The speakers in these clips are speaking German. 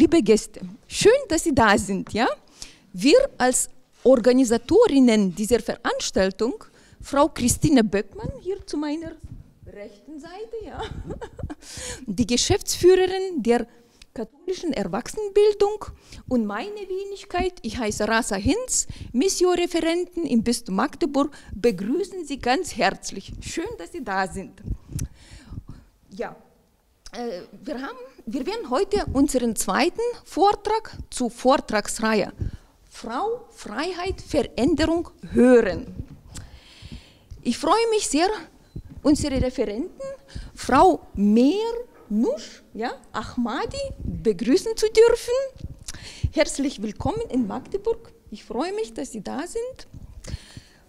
liebe Gäste, schön, dass Sie da sind. Ja? Wir als Organisatorinnen dieser Veranstaltung, Frau Christine Böckmann, hier zu meiner rechten Seite, ja, die Geschäftsführerin der katholischen Erwachsenenbildung und meine Wenigkeit, ich heiße Reza Hinz, Mission-Referenten im Bistum Magdeburg, begrüßen Sie ganz herzlich. Schön, dass Sie da sind. Ja, wir werden heute unseren zweiten Vortrag zur Vortragsreihe Frau, Freiheit, Veränderung hören. Ich freue mich sehr, unsere Referenten, Frau Mehrnousch Ahmadi, begrüßen zu dürfen. Herzlich willkommen in Magdeburg. Ich freue mich, dass Sie da sind.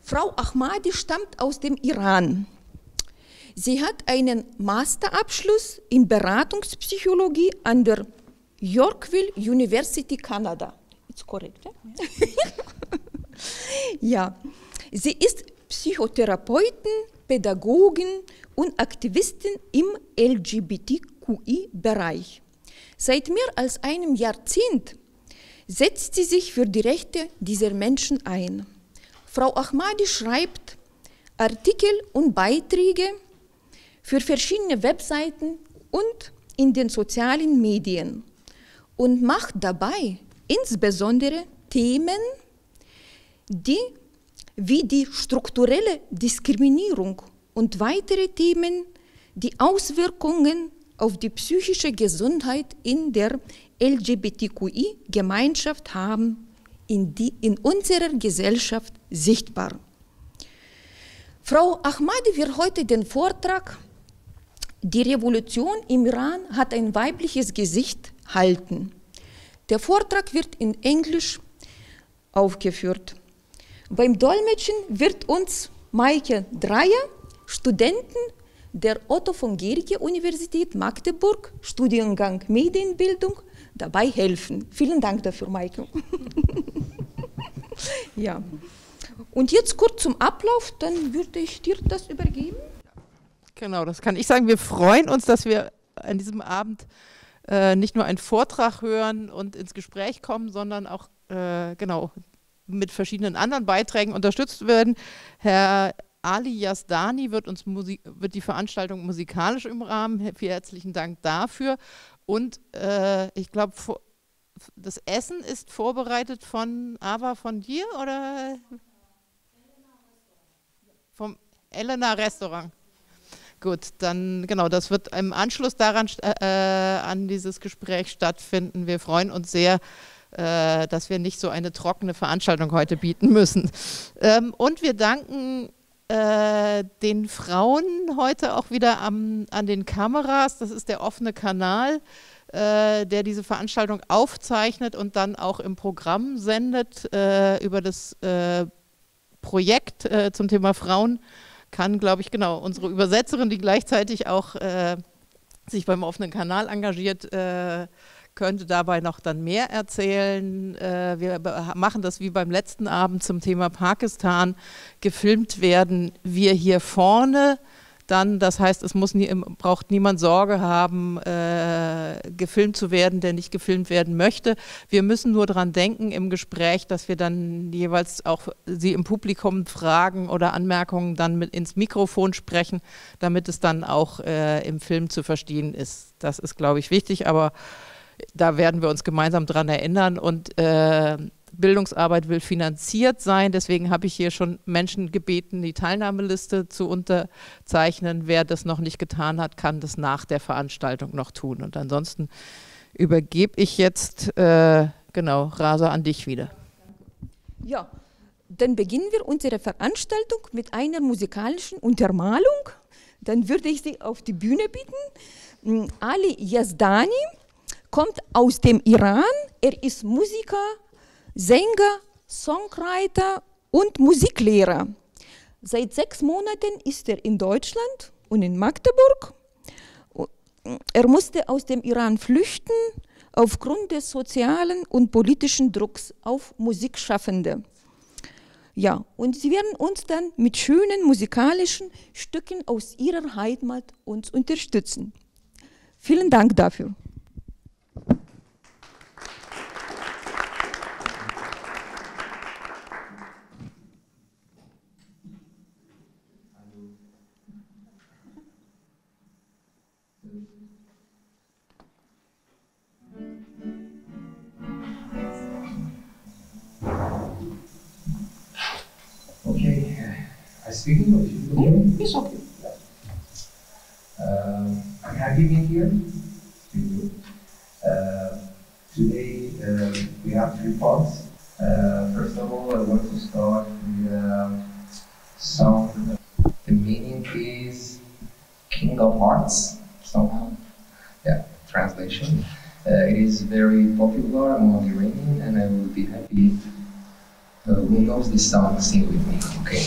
Frau Ahmadi stammt aus dem Iran. Sie hat einen Masterabschluss in Beratungspsychologie an der Yorkville University, Kanada. Ist korrekt, ja? Ja. Sie ist Psychotherapeutin, Pädagogin und Aktivistin im LGBTQI-Bereich. Seit mehr als einem Jahrzehnt setzt sie sich für die Rechte dieser Menschen ein. Frau Ahmadi schreibt Artikel und Beiträge für verschiedene Webseiten und in den sozialen Medien und macht dabei insbesondere Themen, wie die strukturelle Diskriminierung und weitere Themen, die Auswirkungen auf die psychische Gesundheit in der LGBTQI-Gemeinschaft haben, in unserer Gesellschaft sichtbar. Frau Ahmadi wird heute den Vortrag Die Revolution im Iran hat ein weibliches Gesicht halten. Der Vortrag wird in Englisch aufgeführt. Beim Dolmetschen wird uns Maike Dreyer, Studentin der Otto von Guericke Universität Magdeburg, Studiengang Medienbildung, dabei helfen. Vielen Dank dafür, Maike. Ja. Und jetzt kurz zum Ablauf, dann würde ich dir das übergeben. Genau, das kann ich sagen. Wir freuen uns, dass wir an diesem Abend nicht nur einen Vortrag hören und ins Gespräch kommen, sondern auch mit verschiedenen anderen Beiträgen unterstützt werden. Herr Ali Yazdani wird die Veranstaltung musikalisch im Rahmen. Vielen herzlichen Dank dafür. Und ich glaube, das Essen ist vorbereitet von dir oder? Vom Elena Restaurant. Gut, dann das wird im Anschluss daran an dieses Gespräch stattfinden. Wir freuen uns sehr, dass wir nicht so eine trockene Veranstaltung heute bieten müssen. Und wir danken den Frauen heute auch wieder an den Kameras. Das ist der offene Kanal, der diese Veranstaltung aufzeichnet und dann auch im Programm sendet. Über das Projekt zum Thema Frauen kann, glaube ich, unsere Übersetzerin, die gleichzeitig auch sich beim offenen Kanal engagiert, könnte dabei noch dann mehr erzählen. Wir machen das wie beim letzten Abend zum Thema Pakistan. Gefilmt werden wir hier vorne. Dann, das heißt, braucht niemand Sorge haben, gefilmt zu werden, der nicht gefilmt werden möchte. Wir müssen nur daran denken im Gespräch, dass wir dann jeweils auch Sie im Publikum fragen oder Anmerkungen dann ins Mikrofon sprechen, damit es dann auch im Film zu verstehen ist. Das ist, glaube ich, wichtig, aber da werden wir uns gemeinsam dran erinnern und Bildungsarbeit will finanziert sein, deswegen habe ich hier schon Menschen gebeten, die Teilnahmeliste zu unterzeichnen. Wer das noch nicht getan hat, kann das nach der Veranstaltung noch tun. Und ansonsten übergebe ich jetzt, Reza, an dich wieder. Ja, dann beginnen wir unsere Veranstaltung mit einer musikalischen Untermalung. Dann würde ich Sie auf die Bühne bitten. Ali Yazdani kommt aus dem Iran. Er ist Musiker, Sänger, Songwriter und Musiklehrer. Seit 6 Monaten ist er in Deutschland und in Magdeburg. Er musste aus dem Iran flüchten aufgrund des sozialen und politischen Drucks auf Musikschaffende. Ja, und sie werden uns dann mit schönen musikalischen Stücken aus ihrer Heimat uns unterstützen. Vielen Dank dafür. Okay, I speak English. You can hear me? It's okay. I'm happy being here. Today we have 3 parts. First of all, I want to start with some. The meaning is King of Hearts, somehow. Yeah, translation. It is very popular among Iranian, and I will be happy. Who knows this song? Sing with me, okay?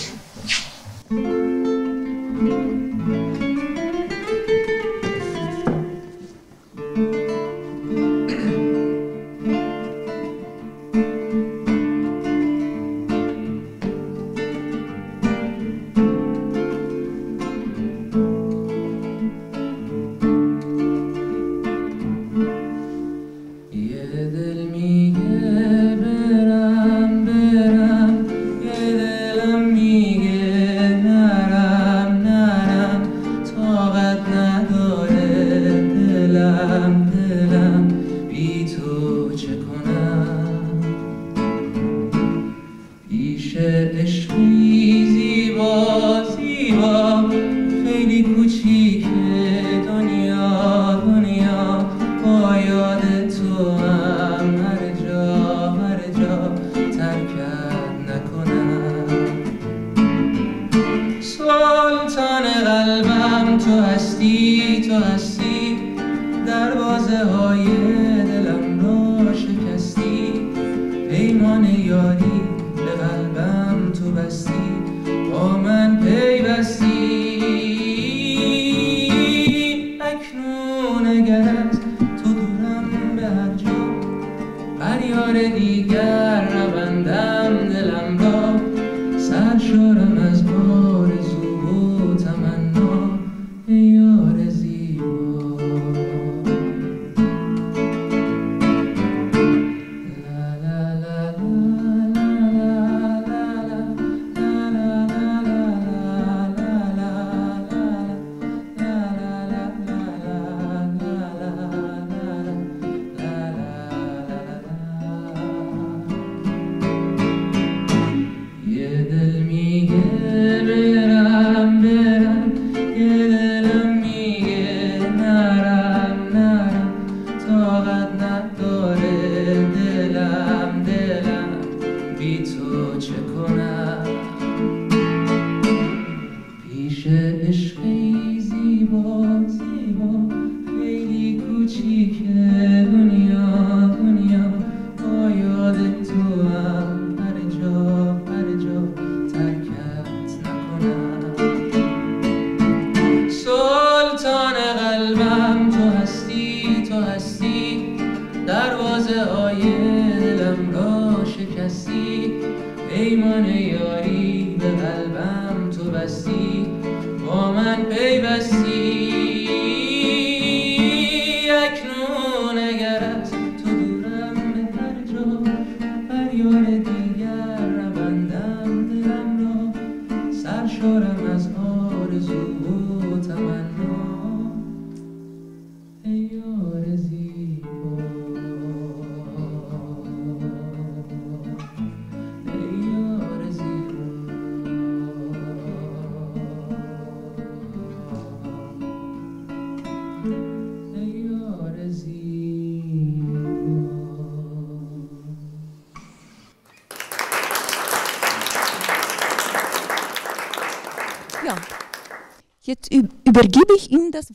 Jetzt übergebe ich Ihnen das.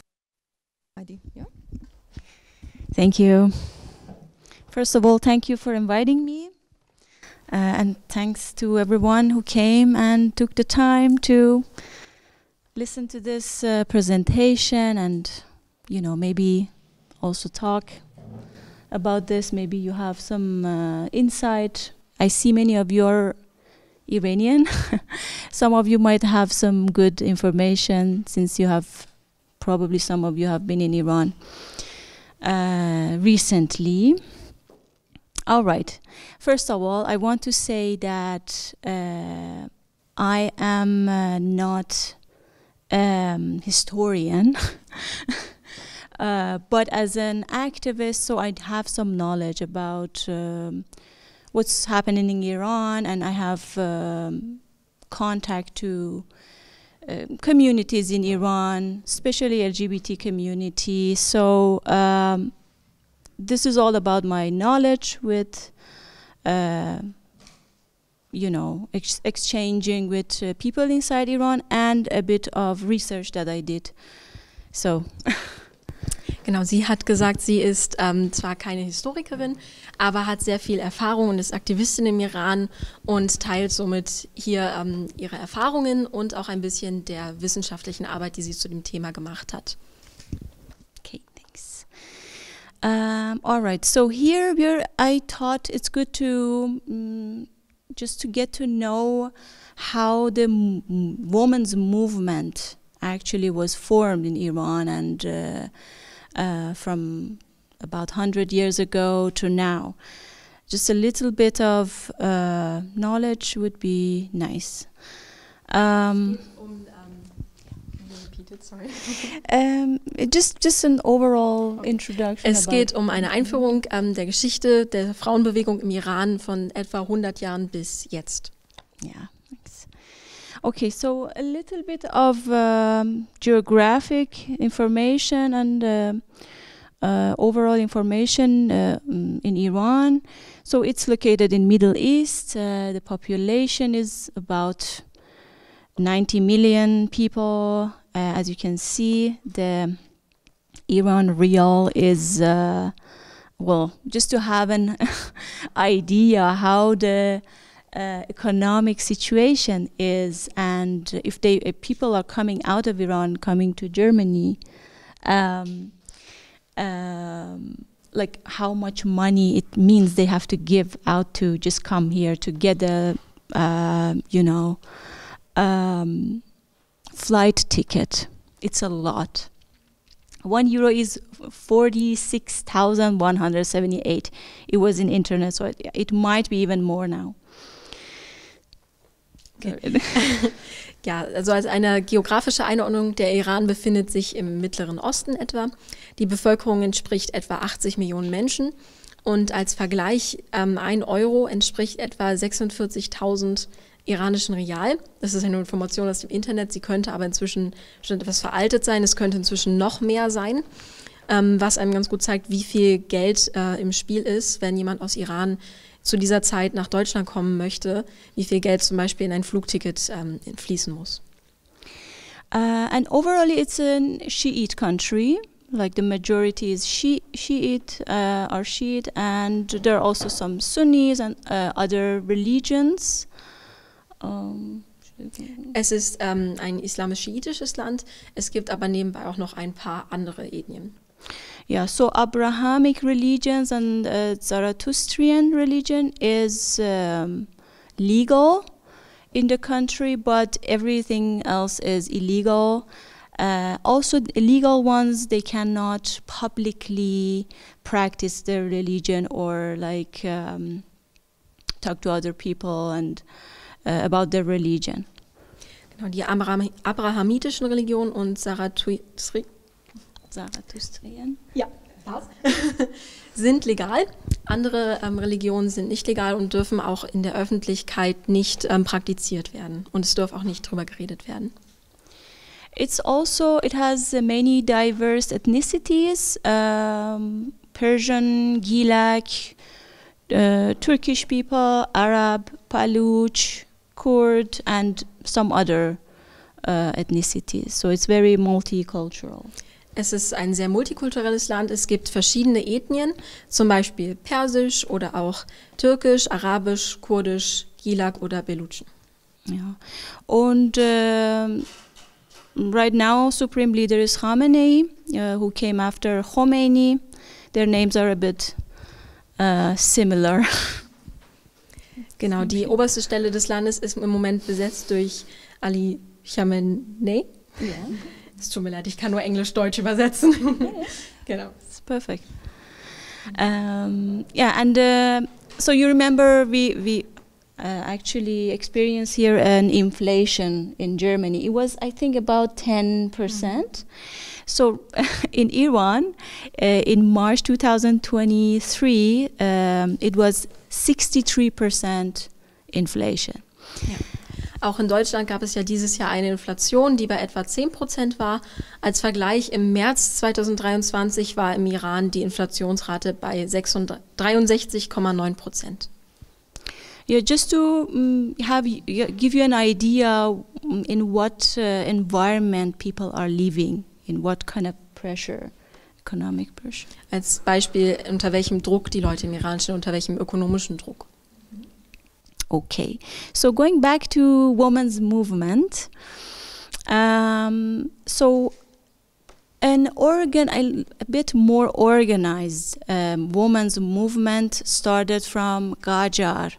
Ja? Thank you. First of all, thank you for inviting me. And thanks to everyone who came and took the time to listen to this presentation and, you know, maybe also talk about this. Maybe you have some insight. I see many of you are Iranian. Some of you might have some good information since you have, probably some of you have been in Iran recently. All right. First of all, I want to say that I am not historian, but as an activist, so I have some knowledge about what's happening in Iran, and I have contact to communities in Iran, especially LGBT community. So this is all about my knowledge with, you know, exchanging with people inside Iran and a bit of research that I did. So. Genau, sie hat gesagt, sie ist zwar keine Historikerin, aber hat sehr viel Erfahrung und ist Aktivistin im Iran und teilt somit hier ihre Erfahrungen und auch ein bisschen der wissenschaftlichen Arbeit, die sie zu dem Thema gemacht hat. Okay, thanks. All right, so here I thought it's good to just to get to know how the women's movement actually was formed in Iran and from about 100 years ago to now. Just a little bit of knowledge would be nice. Just an overall introduction. Es geht eine Einführung der Geschichte der Frauenbewegung im Iran von etwa 100 Jahren bis jetzt. Yeah. Okay, so a little bit of geographic information and overall information in Iran. So it's located in Middle East. The population is about 90 million people. As you can see, the Iran rial is, well, just to have an idea how the economic situation is, and if people are coming out of Iran, coming to Germany, like how much money it means they have to give out to just come here to get a, you know, flight ticket. It's a lot. €1 is 46,178. It was in internet, so it might be even more now. Okay. Ja, also als eine geografische Einordnung, der Iran befindet sich im Mittleren Osten etwa. Die Bevölkerung entspricht etwa 80 Millionen Menschen und als Vergleich €1 entspricht etwa 46.000 iranischen Rial. Das ist eine Information aus dem Internet, sie könnte aber inzwischen schon etwas veraltet sein, es könnte inzwischen noch mehr sein, was einem ganz gut zeigt, wie viel Geld im Spiel ist, wenn jemand aus Iran zu dieser Zeit nach Deutschland kommen möchte, wie viel Geld zum Beispiel in ein Flugticket fließen muss. And overall it's a Shiite country, like the majority is Shiite, and there are also some Sunnis and other religions. Es ist ein islamisch-schiitisches Land, es gibt aber nebenbei auch noch ein paar andere Ethnien. Yeah, so Abrahamic religions and Zarathustrian religion is legal in the country, but everything else is illegal. Also, the illegal ones, they cannot publicly practice their religion or like talk to other people and about their religion. Genau, die abrahamitischen Religionen und Zarathustrian ja, sind legal. Andere Religionen sind nicht legal und dürfen auch in der Öffentlichkeit nicht praktiziert werden. Und es darf auch nicht drüber geredet werden. It has many diverse ethnicities, Persian, Gilak, Turkish people, Arab, Paluch, Kurd, and some other ethnicities. So it's very multicultural. Es ist ein sehr multikulturelles Land. Es gibt verschiedene Ethnien, zum Beispiel Persisch oder auch Türkisch, Arabisch, Kurdisch, Gilak oder Belutschen. Ja. Und right now, Supreme Leader is Khamenei, who came after Khomeini. Their names are a bit similar. Genau, die oberste Stelle des Landes ist im Moment besetzt durch Ali Khamenei. Ja. Es tut mir leid, ich kann nur Englisch-Deutsch übersetzen. Genau. It's perfect. Yeah, and so you remember we actually experienced here an inflation in Germany. It was, I think, about 10%. Mm-hmm. So in Iran, in March 2023, it was 63% inflation. Ja. Auch in Deutschland gab es ja dieses Jahr eine Inflation, die bei etwa 10% war. Als Vergleich im März 2023 war im Iran die Inflationsrate bei 63,9%. Yeah, just to give you an idea in what environment people are living, in what kind of pressure, economic pressure. Als Beispiel, unter welchem Druck die Leute im Iran stehen, unter welchem ökonomischen Druck. Okay, so going back to women's movement, so a bit more organized women's movement started from Qajar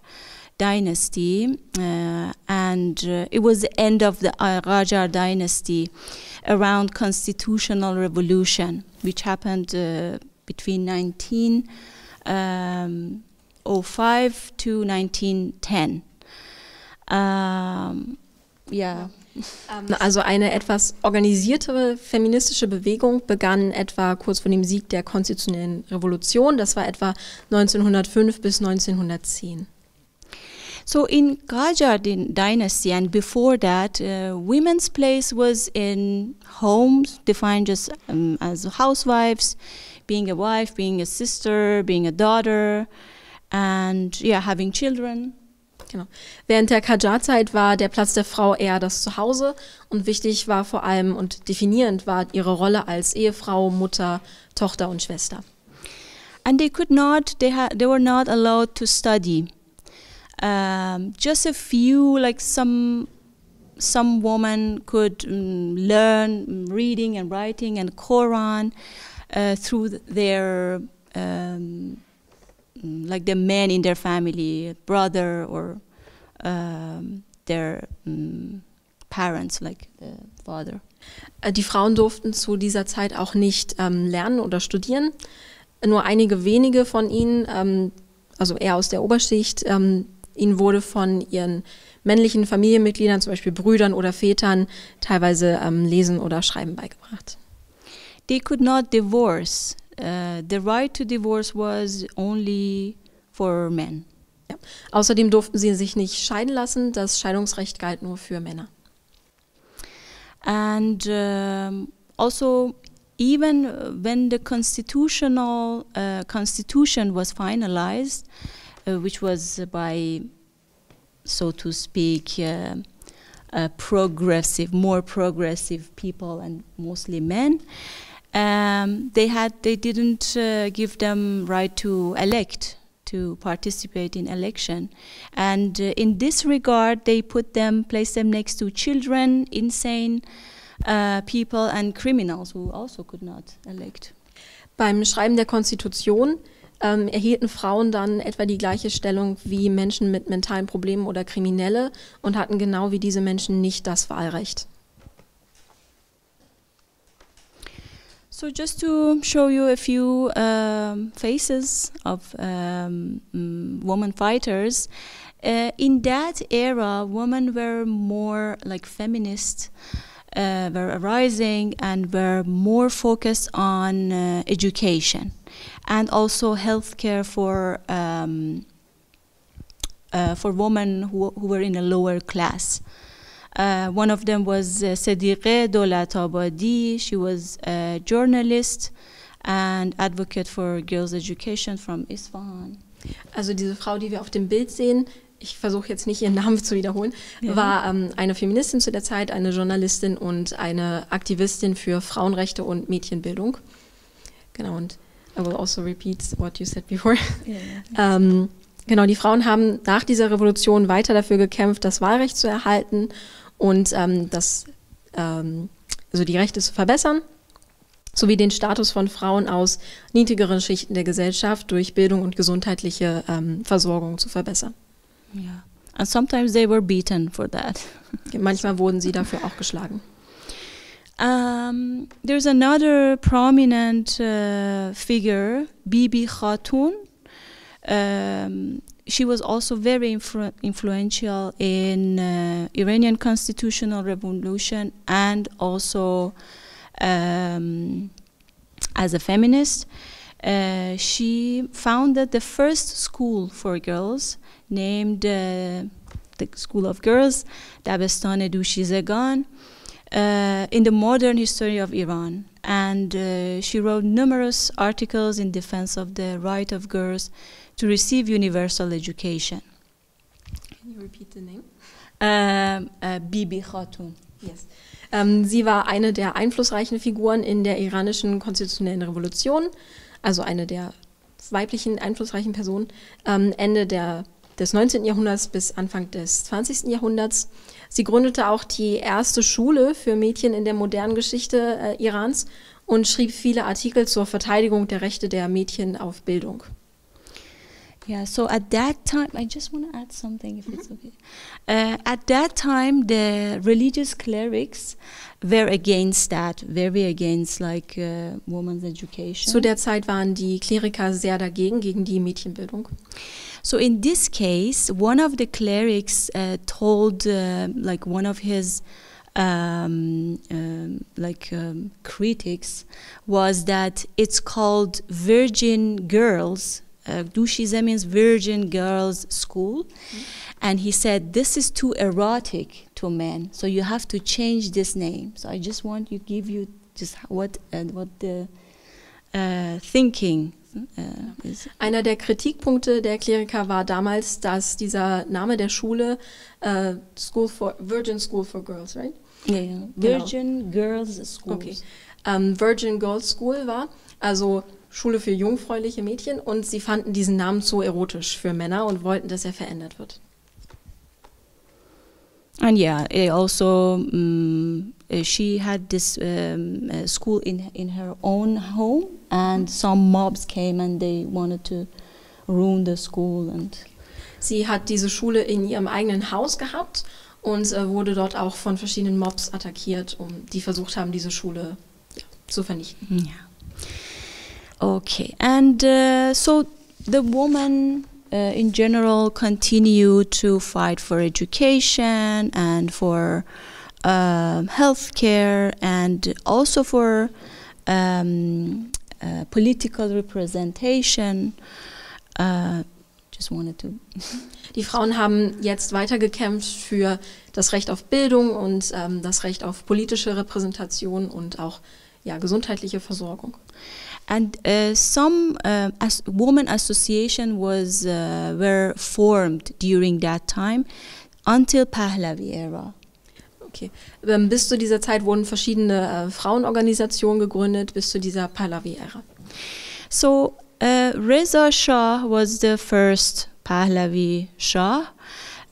dynasty, and it was the end of the Qajar dynasty around constitutional revolution, which happened between 1905 to 1910. Yeah. Also eine etwas organisiertere feministische Bewegung begann etwa kurz vor dem Sieg der konstitutionellen Revolution. Das war etwa 1905 bis 1910. So in Qajar dynasty and before that, women's place was in homes, defined just as housewives, being a wife, being a sister, being a daughter, and having children. Genau. Während der Qajar-Zeit war der Platz der Frau eher das Zuhause und wichtig war vor allem und definierend war ihre Rolle als Ehefrau, Mutter, Tochter und Schwester. And they were not allowed to study. Just a few, like some women could learn reading and writing and Quran through their like the men in their family, brother or their parents, like the father. Die Frauen durften zu dieser Zeit auch nicht lernen oder studieren. Nur einige wenige von ihnen, also eher aus der Oberschicht, ihnen wurde von ihren männlichen Familienmitgliedern, zum Beispiel Brüdern oder Vätern, teilweise Lesen oder Schreiben beigebracht. They could not divorce. The right to divorce was only for men. Ja. Außerdem durften sie sich nicht scheiden lassen. Das Scheidungsrecht galt nur für Männer. And also, even when the constitution was finalized, which was by, so to speak, more progressive people and mostly men, they didn't give them right to elect, to participate in election, and in this regard they placed them next to children, insane people and criminals who also could not elect. Beim Schreiben der Konstitution erhielten Frauen dann etwa die gleiche Stellung wie Menschen mit mentalen Problemen oder Kriminelle und hatten genau wie diese Menschen nicht das Wahlrecht. So just to show you a few faces of women fighters, in that era, women were more like feminists, were arising and were more focused on education and also healthcare for women who were in a lower class. One of them was Sadiqeh Dolatabadi. She was a journalist and advocate for girls' education from Isfahan. Also diese Frau, die wir auf dem Bild sehen, ich versuche jetzt nicht ihren Namen zu wiederholen, war eine Feministin zu der Zeit, eine Journalistin und eine Aktivistin für Frauenrechte und Mädchenbildung. Genau, und I will also repeat what you said before. Genau, die Frauen haben nach dieser Revolution weiter dafür gekämpft, das Wahlrecht zu erhalten und also die Rechte zu verbessern, sowie den Status von Frauen aus niedrigeren Schichten der Gesellschaft durch Bildung und gesundheitliche Versorgung zu verbessern. Yeah. And sometimes they were beaten for that. Manchmal wurden sie dafür auch geschlagen. There's another prominent figure, Bibi Khatun. She was also very influential in Iranian constitutional revolution and also as a feminist. She founded the first school for girls named the School of Girls, Dabestan Dushizegan, in the modern history of Iran. And she wrote numerous articles in defense of the right of girls to receive universal education. Can you repeat the name? Bibi Khatun. Yes. Sie war eine der einflussreichen Figuren in der iranischen konstitutionellen Revolution, also eine der weiblichen einflussreichen Personen, Ende des 19. Jahrhunderts bis Anfang des 20. Jahrhunderts. Sie gründete auch die erste Schule für Mädchen in der modernen Geschichte Irans und schrieb viele Artikel zur Verteidigung der Rechte der Mädchen auf Bildung. Yeah, so at that time, I just want to add something, if it's okay. At that time, the religious clerics were against that, very against like women's education. Zu der Zeit waren die Kleriker sehr dagegen, gegen die Mädchenbildung. So in this case, one of the clerics told, like one of his critics, was that it's called Virgin Girls. Dushize means Virgin Girls School, and he said this is too erotic to men, so you have to change this name. So I just want to give you just what the thinking is. Einer der Kritikpunkte der Kleriker war damals, dass dieser Name der Schule Virgin School for Girls, right? Yeah, Virgin Girls School. Okay. Virgin Girls School war, also Schule für jungfräuliche Mädchen, und sie fanden diesen Namen zu erotisch für Männer und wollten, dass er verändert wird. And yeah, also she had this school in her own home, and some mobs came and they wanted to ruin the school. And sie hat diese Schule in ihrem eigenen Haus gehabt und wurde dort auch von verschiedenen Mobs attackiert, die versucht haben, diese Schule zu vernichten. Yeah. Okay, and so the woman in general continue to fight for education and for healthcare and also for political representation. Just wanted to. Die Frauen haben jetzt weitergekämpft für das Recht auf Bildung und das Recht auf politische Repräsentation und auch gesundheitliche Versorgung. And some women association were formed during that time until Pahlavi era. Okay. Bis zu dieser Zeit wurden verschiedene Frauenorganisationen gegründet, bis zu dieser Pahlavi-Ära. So Reza Shah was the first Pahlavi Shah,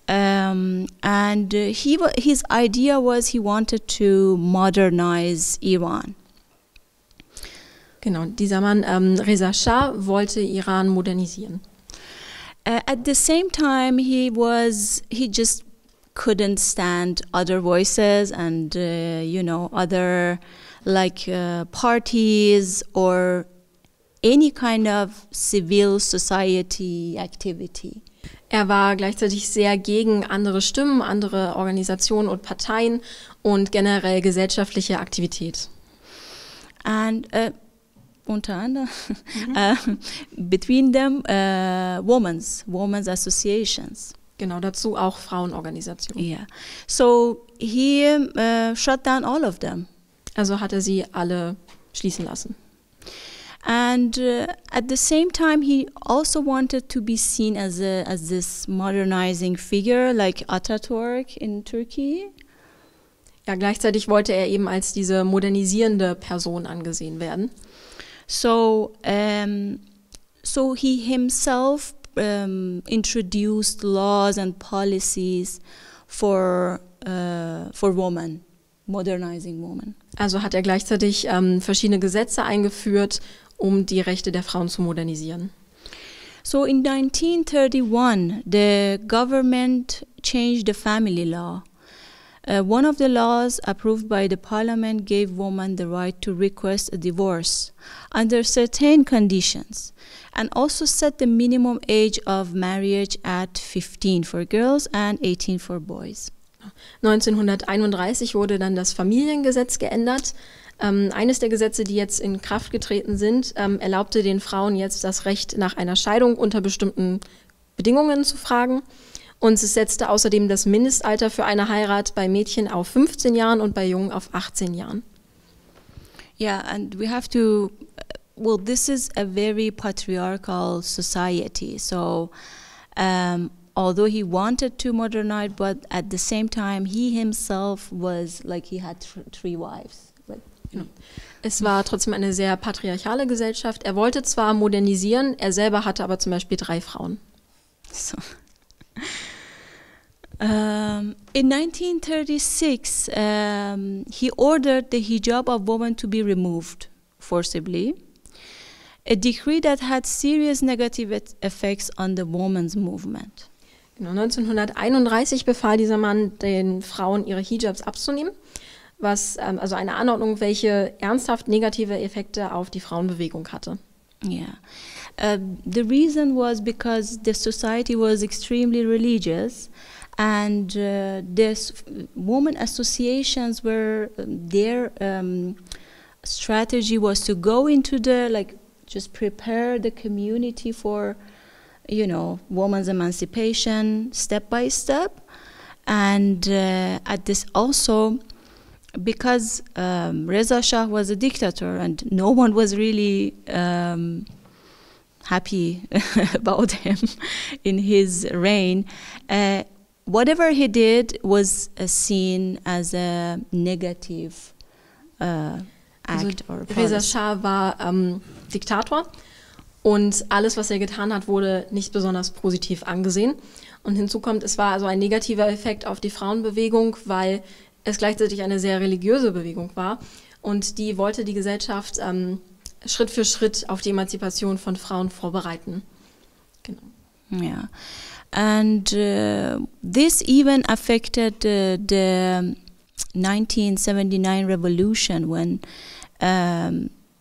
and his idea was he wanted to modernize Iran. Genau, dieser Mann, Reza Schah, wollte Iran modernisieren. At the same time, he just couldn't stand other voices and, other parties or any kind of civil society activity. Er war gleichzeitig sehr gegen andere Stimmen, andere Organisationen und Parteien und generell gesellschaftliche Aktivität. And unter anderem between them women's associations. Genau, dazu auch Frauenorganisationen. Yeah. So he shut down all of them. Also hat er sie alle schließen lassen. And at the same time, he also wanted to be seen as this modernizing figure, like Atatürk in Turkey. Ja, gleichzeitig wollte er eben als diese modernisierende Person angesehen werden. So he himself introduced laws and policies for women, modernizing women. Also hat er gleichzeitig verschiedene Gesetze eingeführt, um die Rechte der Frauen zu modernisieren. So in 1931, the government changed the family law. One of the laws approved by the parliament gave women the right to request a divorce under certain conditions and also set the minimum age of marriage at 15 for girls and 18 for boys. 1931 wurde dann das Familiengesetz geändert. Eines der Gesetze, die jetzt in Kraft getreten sind, erlaubte den Frauen jetzt das Recht, nach einer Scheidung unter bestimmten Bedingungen zu fragen. Und es setzte außerdem das Mindestalter für eine Heirat bei Mädchen auf 15 Jahren und bei Jungen auf 18 Jahren. Yeah, and we have to, well, this is a very patriarchal society. So, although he wanted to modernize, but at the same time, he himself was like he had three wives. Like, you know. Es war trotzdem eine sehr patriarchale Gesellschaft. Er wollte zwar modernisieren, er selber hatte aber zum Beispiel 3 Frauen. So. In 1936, he ordered the hijab of women to be removed forcibly, a decree that had serious negative effects on the women's movement. Genau, 1931 befahl dieser Mann den Frauen, ihre Hijabs abzunehmen, was also eine Anordnung, welche ernsthaft negative Effekte auf die Frauenbewegung hatte. Yeah. The reason was because the society was extremely religious, and this women associations were their strategy was to go into the, like, just prepare the community for, you know, women's emancipation step by step, and at this also because Reza Shah was a dictator and no one was really happy about him in his reign. Whatever he did was seen as a negative act or policy. Reza Shah war Diktator und alles, was er getan hat, wurde nicht besonders positiv angesehen. Und hinzu kommt, es war also ein negativer Effekt auf die Frauenbewegung, weil es gleichzeitig eine sehr religiöse Bewegung war und die wollte die Gesellschaft Schritt für Schritt auf die Emanzipation von Frauen vorbereiten. Genau. Yeah. And this even affected the 1979 revolution when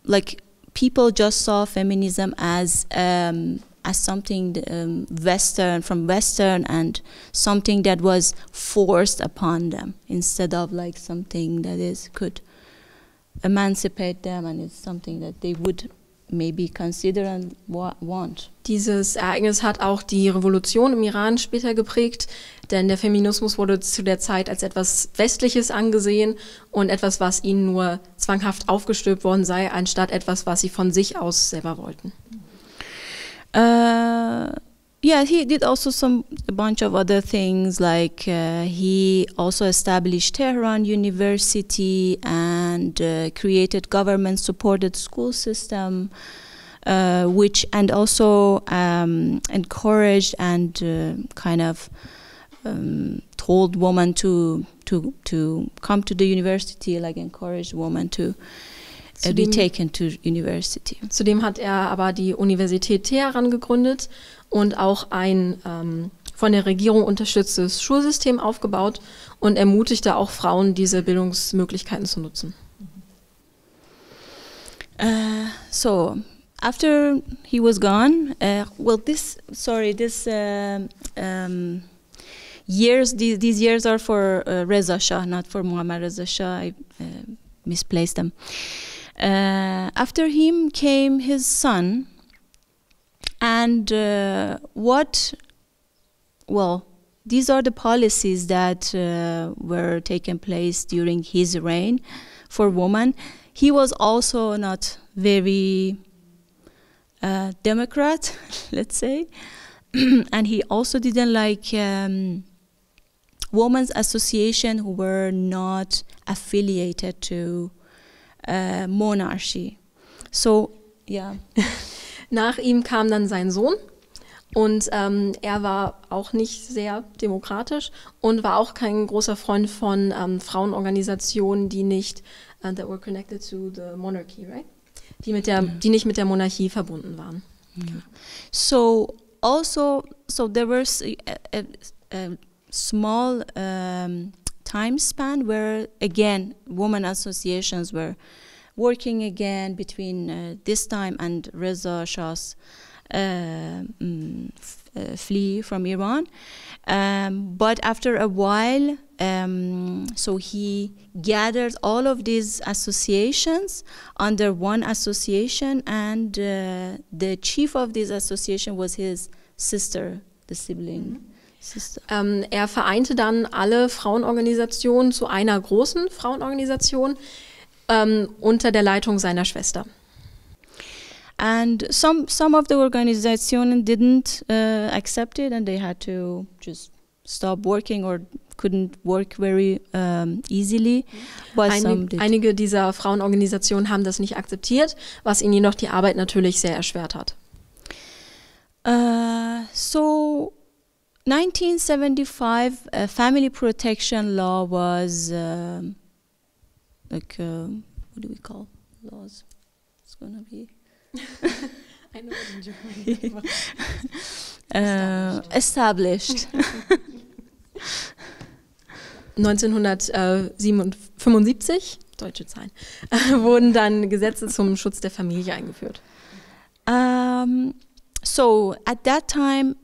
like people just saw feminism as something Western, from Western, and something that was forced upon them instead of like something that could emancipate them, and it's something that they would maybe consider and want. Dieses Ereignis hat auch die Revolution im Iran später geprägt, denn der Feminismus wurde zu der Zeit als etwas Westliches angesehen und etwas, was ihnen nur zwanghaft aufgestülpt worden sei, anstatt etwas, was sie von sich aus selber wollten. Yeah, he did also a bunch of other things, like he also established Tehran University and created government-supported school system, and also encouraged and kind of told women to come to the university, like encouraged women to be taken to university. Zudem hat er aber die Universität Teheran gegründet und auch ein von der Regierung unterstütztes Schulsystem aufgebaut und ermutigte auch Frauen, diese Bildungsmöglichkeiten zu nutzen. So after he was gone, these years are for Reza Shah, not for Muhammad Reza Shah. I misplaced them. After him came his son, and these are the policies that were taking place during his reign for women. He was also not very Democrat, let's say, and he also didn't like women's association who were not affiliated to monarchy. So, yeah. Nach ihm kam dann sein Sohn und er war auch nicht sehr demokratisch und war auch kein großer Freund von Frauenorganisationen, die nicht that were connected to the monarchy, right? Die nicht mit der Monarchie verbunden waren. Yeah. So there was a small time span where again women associations were working again between this time and Reza Shah's flee from Iran. But after a while, so he gathered all of these associations under one association, and the chief of this association was his sister, the sibling Er vereinte dann alle Frauenorganisationen zu einer großen Frauenorganisation unter der Leitung seiner Schwester. And some of the organizations didn't accept it, and they had to just stop working or couldn't work very easily. But some did. Einige dieser Frauenorganisationen haben das nicht akzeptiert, was ihnen jedoch die Arbeit natürlich sehr erschwert hat. So 1975, family protection law was what do we call laws? It's gonna be established. 1975, deutsche Zahlen, wurden dann Gesetze zum Schutz der Familie eingeführt. So at that time,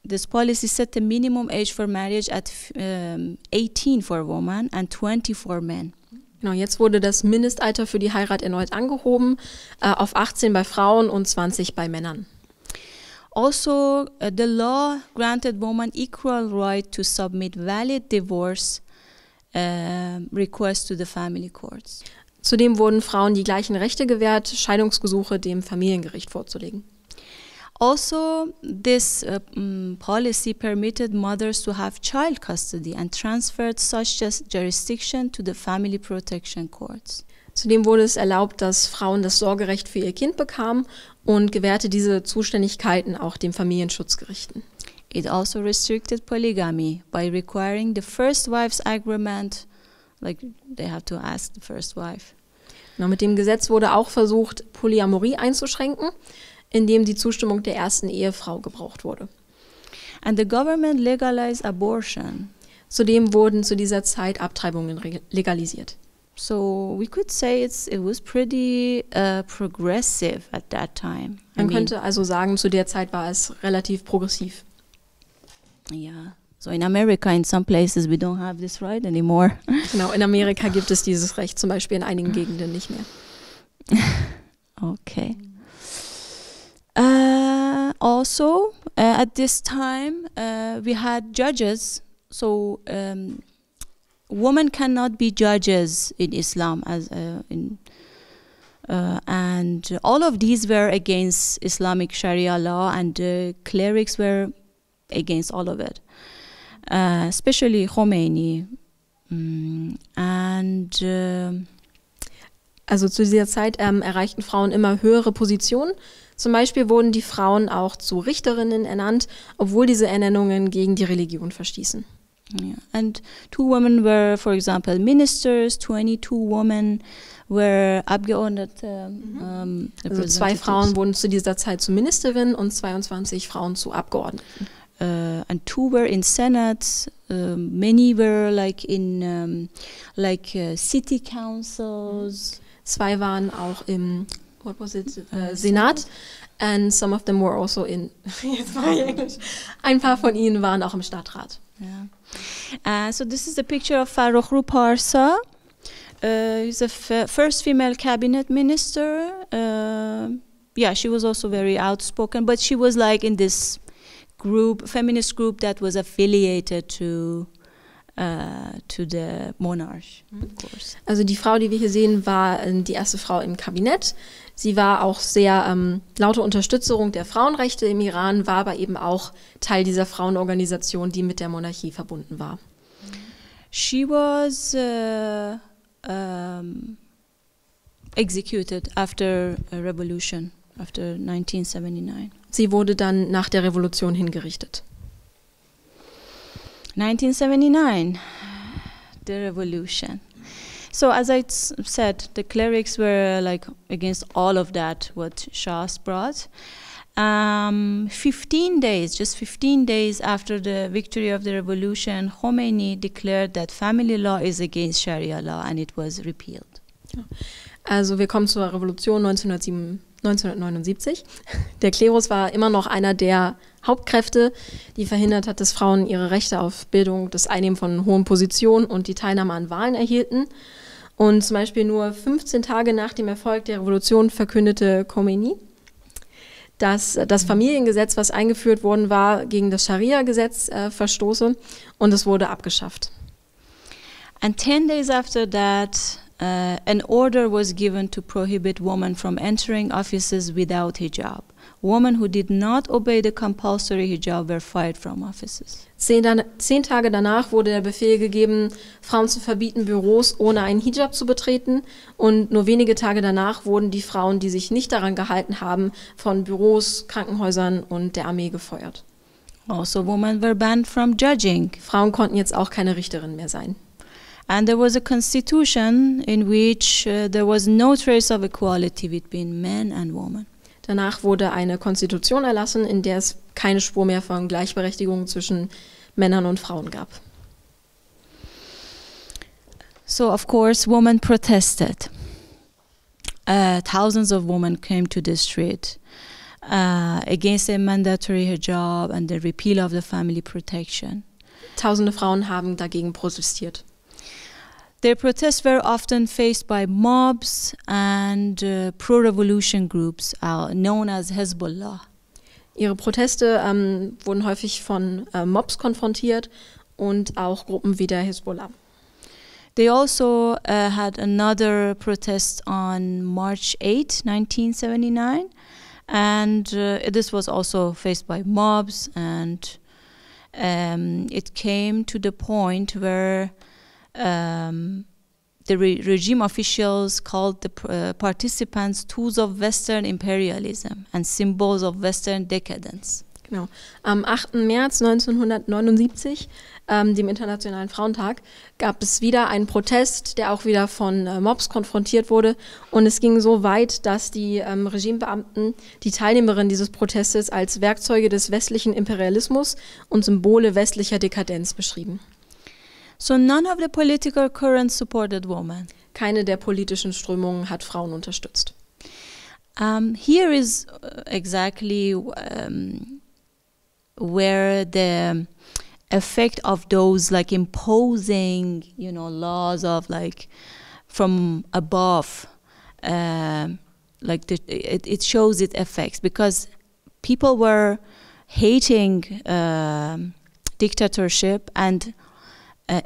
this policy set the minimum age for marriage at 18 for women and 20 for men. Genau, jetzt wurde das Mindestalter für die Heirat erneut angehoben, auf 18 bei Frauen und 20 bei Männern. Also, the law granted women equal right to submit valid divorce requests to the family courts. Zudem wurden Frauen die gleichen Rechte gewährt, Scheidungsgesuche dem Familiengericht vorzulegen. Also, this policy permitted mothers to have child custody and transferred such jurisdiction to the family protection courts. Zudem wurde es erlaubt, dass Frauen das Sorgerecht für ihr Kind bekamen und gewährte diese Zuständigkeiten auch den Familienschutzgerichten. It also restricted polygamy by requiring the first wife's agreement, like they have to ask the first wife. Genau, mit dem Gesetz wurde auch versucht, Polyamorie einzuschränken, indem die Zustimmung der ersten Ehefrau gebraucht wurde. And the government legalized abortion. Zudem wurden zu dieser Zeit Abtreibungen legalisiert. So we could say it was pretty progressive at that time. Man könnte also sagen, zu der Zeit war es relativ progressiv. Yeah. So in America, in some places, we don't have this right anymore. Genau, in Amerika gibt es dieses Recht, zum Beispiel in einigen Gegenden nicht mehr. Okay. Also, at this time, we had judges. So, women cannot be judges in Islam, and all of these were against Islamic Sharia law, and the clerics were against all of it, especially Khomeini. Also zu dieser Zeit erreichten Frauen immer höhere Positionen. Zum Beispiel wurden die Frauen auch zu Richterinnen ernannt, obwohl diese Ernennungen gegen die Religion verstießen. Yeah. And 2 women were, for example, ministers, 22 women were Abgeordnete. Also 2 Frauen wurden zu dieser Zeit zu Ministerinnen und 22 Frauen zu Abgeordneten. And 2 were in Senate, many were like in city councils. 2 waren auch im Senat, and some of them were also in, jetzt war ich Englisch, ein paar von ihnen waren auch im Stadtrat. Yeah. So this is the picture of Farrokh Parsa. He's the first female cabinet minister. Yeah, she was also very outspoken, but she was like in this group, feminist group that was affiliated to the monarch, of course. Also die Frau, die wir hier sehen, war die erste Frau im Kabinett. Sie war auch sehr laute Unterstützung der Frauenrechte im Iran, war aber eben auch Teil dieser Frauenorganisation, die mit der Monarchie verbunden war. She was executed after a revolution, after 1979. Sie wurde dann nach der Revolution hingerichtet. 1979, the revolution. So as I said, the clerics were like against all of that, what Shahs brought. 15 days after the victory of the revolution, Khomeini declared that family law is against Sharia law and it was repealed. Also wir kommen zur Revolution 1979. Der Klerus war immer noch einer der Hauptkräfte, die verhindert hat, dass Frauen ihre Rechte auf Bildung, das Einnehmen von hohen Positionen und die Teilnahme an Wahlen erhielten. Und zum Beispiel nur 15 Tage nach dem Erfolg der Revolution verkündete Khomeini, dass das Familiengesetz, was eingeführt worden war, gegen das Scharia-Gesetz verstoße, und es wurde abgeschafft. And 10 days after that, an order was given to prohibit women from entering offices without hijab. Women who did not obey the compulsory hijab were fired from offices. 10 Tage danach wurde der Befehl gegeben, Frauen zu verbieten, Büros ohne einen Hijab zu betreten. Und nur wenige Tage danach wurden die Frauen, die sich nicht daran gehalten haben, von Büros, Krankenhäusern und der Armee gefeuert. Also women were banned from judging. Frauen konnten jetzt auch keine Richterin mehr sein. And there was a constitution in which there was no trace of equality between men and women. Danach wurde eine Konstitution erlassen, in der es keine Spur mehr von Gleichberechtigung zwischen Männern und Frauen gab. So of course women protested. Thousands of women came to the street against a mandatory hijab and the repeal of the family protection. Tausende Frauen haben dagegen protestiert. Their protests were often faced by mobs and pro-revolution groups known as Hezbollah. Ihre Proteste wurden häufig von Mobs konfrontiert und auch Gruppen wie der Hezbollah. They also had another protest on March 8, 1979, and this was also faced by mobs, and it came to the point where the regime officials called the participants tools of Western imperialism and symbols of Western decadence. Genau. Am 8. März 1979, dem Internationalen Frauentag, gab es wieder einen Protest, der auch wieder von Mobs konfrontiert wurde. Und es ging so weit, dass die Regimebeamten die Teilnehmerinnen dieses Protestes als Werkzeuge des westlichen Imperialismus und Symbole westlicher Dekadenz beschrieben. So none of the political currents supported women. Keine der politischen Strömungen hat Frauen unterstützt. Here is exactly where the effect of those like imposing, laws of like from above, it shows its effects, because people were hating dictatorship, and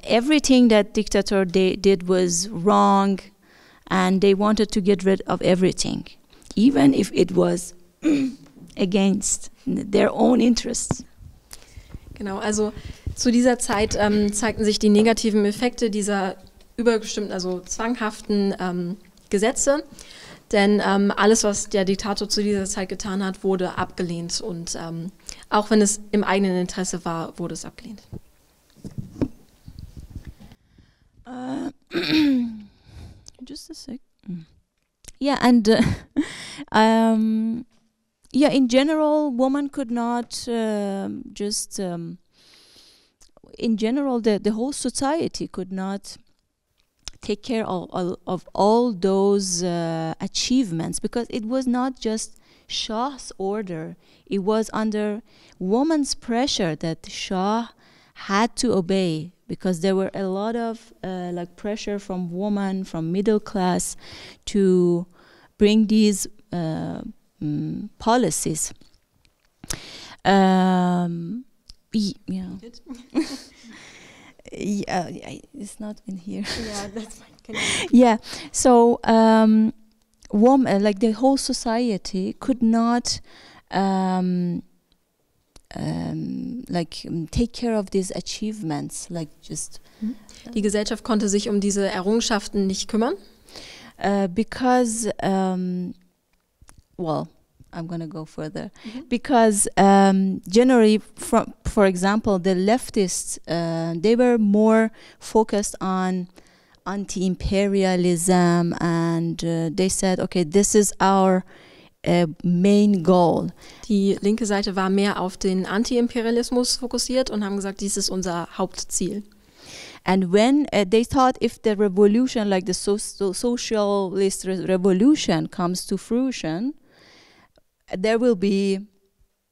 everything that dictator did was wrong, and they wanted to get rid of everything, even if it was against their own interests. Genau, also zu dieser Zeit zeigten sich die negativen Effekte dieser überbestimmten, also zwanghaften Gesetze, denn alles, was der Diktator zu dieser Zeit getan hat, wurde abgelehnt, und auch wenn es im eigenen Interesse war, wurde es abgelehnt. Just a sec. Yeah, and in general, women could not in general, the whole society could not take care of all those achievements, because it was not just Shah's order. It was under women's pressure that Shah had to obey, because there were a lot of pressure from women, from middle class, to bring these policies. It's not in here. Yeah, that's fine. Yeah, so woman, like the whole society could not take care of these achievements, Die Gesellschaft konnte sich um diese Errungenschaften nicht kümmern. Because I'm going to go further. Because generally, for example, the leftists, they were more focused on anti-imperialism, and they said, okay, this is our main goal. Die linke Seite war mehr auf den Anti-Imperialismus fokussiert und haben gesagt, dies ist unser Hauptziel. And when they thought if the revolution, like the socialist revolution, comes to fruition, there will be,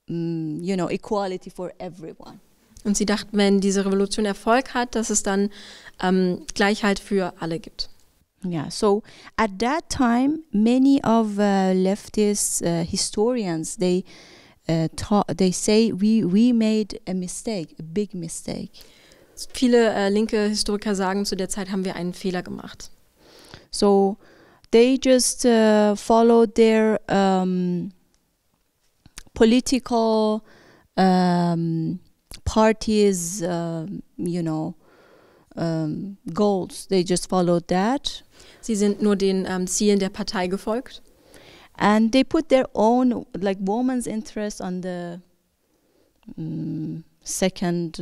equality for everyone. Und sie dachten, wenn diese Revolution Erfolg hat, dass es dann Gleichheit für alle gibt. Yeah, so at that time, many of leftist historians, they say we made a mistake, a big mistake. Viele linke Historiker sagen, zu der Zeit haben wir einen Fehler gemacht. So they just followed their political parties, goals. They just followed that. Sie sind nur den Zielen der Partei gefolgt. And they put their own, like, woman's interest on the second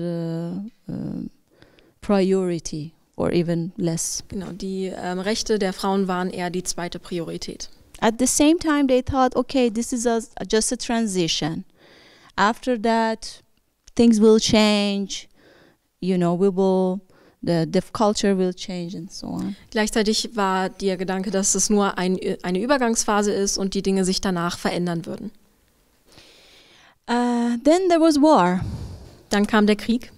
priority or even less. Genau, die Rechte der Frauen waren eher die zweite Priorität. At the same time, they thought, okay, this is just a transition. After that, things will change. You know, the culture will change and so on. Gleichzeitig war der Gedanke, dass es nur eine Übergangsphase ist und die Dinge sich danach verändern würden. Then there was war. Dann kam der Krieg.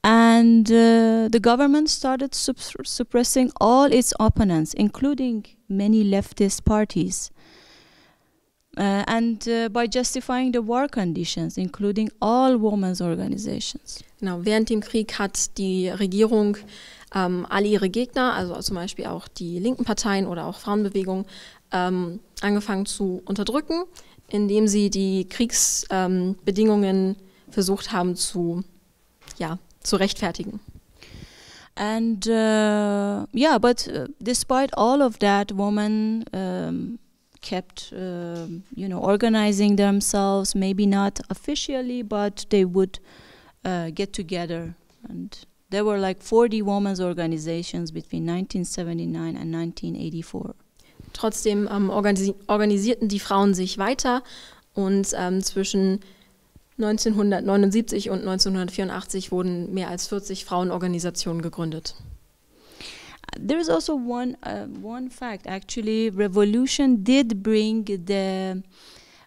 And the government started suppressing all its opponents, including many leftist parties. And by justifying the war conditions, including all women's organizations. Genau, während dem Krieg hat die Regierung alle ihre Gegner, also zum Beispiel auch die linken Parteien oder auch Frauenbewegungen, angefangen zu unterdrücken, indem sie die Kriegsbedingungen versucht haben zu rechtfertigen. And but despite all of that, women kept organizing themselves, maybe not officially, but they would get together. And there were like 40 women's organizations between 1979 and 1984. Trotzdem organisierten die Frauen sich weiter und zwischen 1979 und 1984 wurden mehr als 40 Frauenorganisationen gegründet. There is also one fact, actually. Revolution did bring the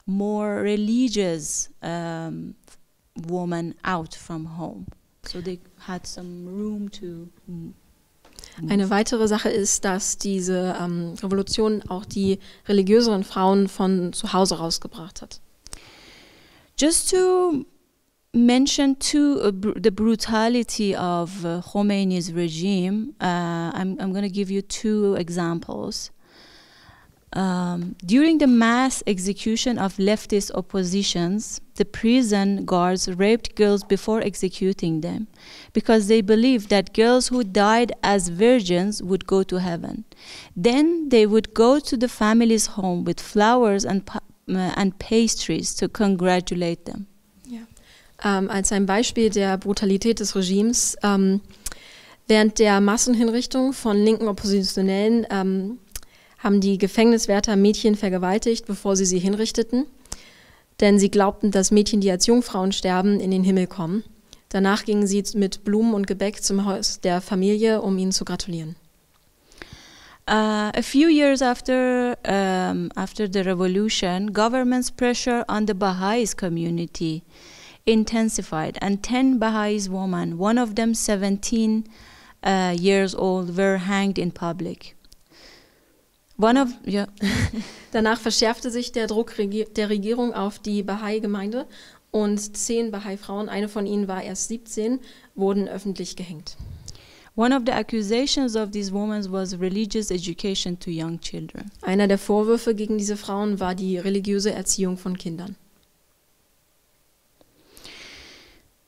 more religious women out from home, so they had some room to move. Eine weitere Sache ist, dass diese Revolution auch die religiöseren Frauen von zu Hause rausgebracht hat. Just to mention the brutality of Khomeini's regime, I'm going to give you two examples. During the mass execution of leftist oppositions, the prison guards raped girls before executing them because they believed that girls who died as virgins would go to heaven. Then they would go to the family's home with flowers and pastries to congratulate them. Als ein Beispiel der Brutalität des Regimes, während der Massenhinrichtung von linken Oppositionellen haben die Gefängniswärter Mädchen vergewaltigt, bevor sie hinrichteten, denn sie glaubten, dass Mädchen, die als Jungfrauen sterben, in den Himmel kommen. Danach gingen sie mit Blumen und Gebäck zum Haus der Familie, um ihnen zu gratulieren. A few years after the revolution, government's pressure on the Baha'is community intensified, and 10 Baha'is women, one of them 17 years old, were hanged in public. Danach verschärfte sich der Druck der Regierung auf die Bahai-Gemeinde und 10 Bahai-Frauen, eine von ihnen war erst 17, wurden öffentlich gehängt. One of the accusations of these women was religious education to young children. Einer der Vorwürfe gegen diese Frauen war die religiöse Erziehung von Kindern.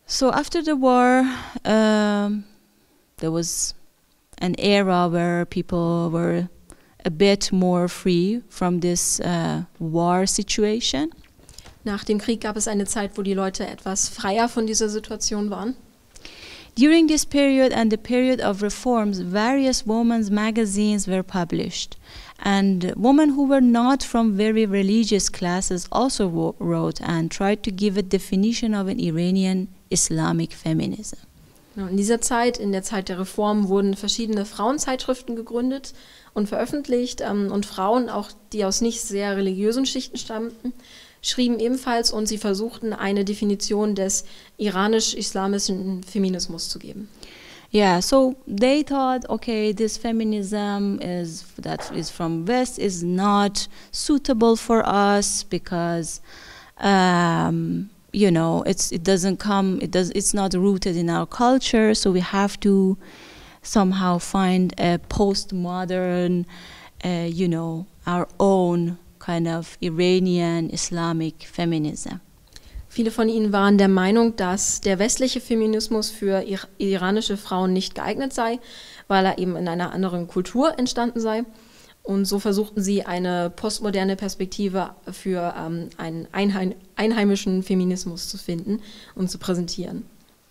So after the war, there was an era where people were a bit more free from this war situation. Nach dem Krieg gab es eine Zeit, wo die Leute etwas freier von dieser Situation waren. During this period and the period of reforms, various women's magazines were published, and women who were not from very religious classes also wrote and tried to give a definition of an Iranian Islamic feminism. In dieser Zeit, in der Zeit der Reform, wurden verschiedene Frauenzeitschriften gegründet und veröffentlicht und Frauen, auch die aus nicht sehr religiösen Schichten stammten, schrieben ebenfalls und sie versuchten, eine Definition des iranisch-islamischen Feminismus zu geben. Yeah, so they thought, okay, this feminism that is from West is not suitable for us because, you know, it's not rooted in our culture. So we have to somehow find a postmodern, you know, our own kind of Iranian Islamic feminism. Viele von ihnen waren der Meinung, dass der westliche Feminismus für iranische Frauen nicht geeignet sei, weil er eben in einer anderen Kultur entstanden sei. Und so versuchten sie eine postmoderne Perspektive für einen einheimischen Feminismus zu finden und zu präsentieren.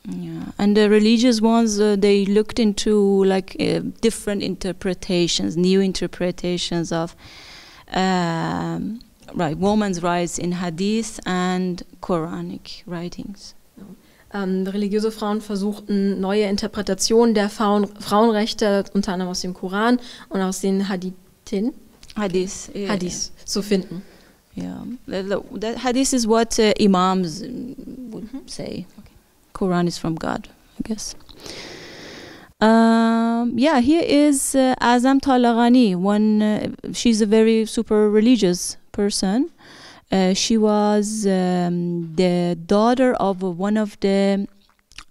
Yeah, and the religious ones, they looked into like different interpretations, new interpretations of women's rights in Hadith and Quranic writings. Religiöse Frauen versuchten neue Interpretationen der Frauenrechte, unter anderem aus dem Koran und aus den Hadith zu finden. Yeah, the Hadith is what imams would say. Okay. Quran is from God, I guess. Yeah, here is Azam Talagani. She's a very super religious person. She was the daughter of one of the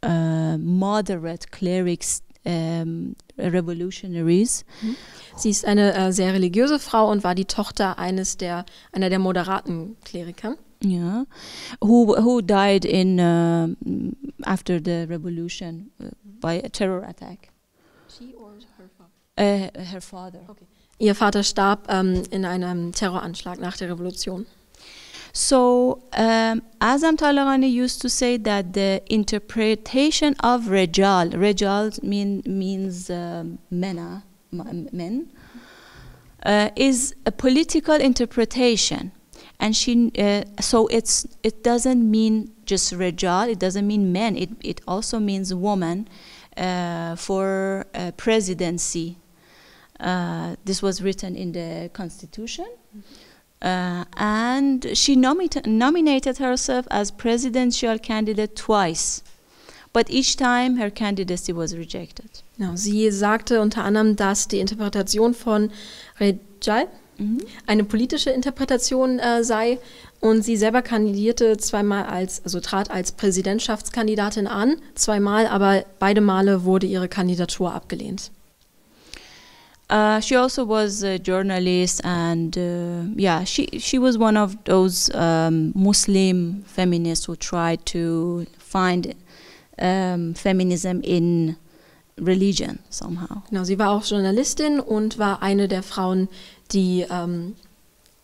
moderate clerics, revolutionaries. Sie ist eine sehr religiöse Frau und war die Tochter einer der moderaten Kleriker. Yeah, who died in after the revolution by a terror attack. She or her father? Her father. Okay. Ihr Vater starb in einem Terroranschlag nach der Revolution. So Azam Talagani used to say that the interpretation of Rejal means men, is a political interpretation. And so it doesn't mean just Rejal, it doesn't mean men, it also means woman for presidency. This was written in the Constitution. And she nominated herself as presidential candidate twice. But each time her candidacy was rejected. Genau, sie sagte unter anderem, dass die Interpretation von Rejal eine politische Interpretation sei und sie selber kandidierte trat als Präsidentschaftskandidatin an, zweimal, aber beide Male wurde ihre Kandidatur abgelehnt. She also was a journalist and she was one of those Muslim feminists who tried to find feminism in religion somehow. Genau, sie war auch Journalistin und war eine der Frauen, die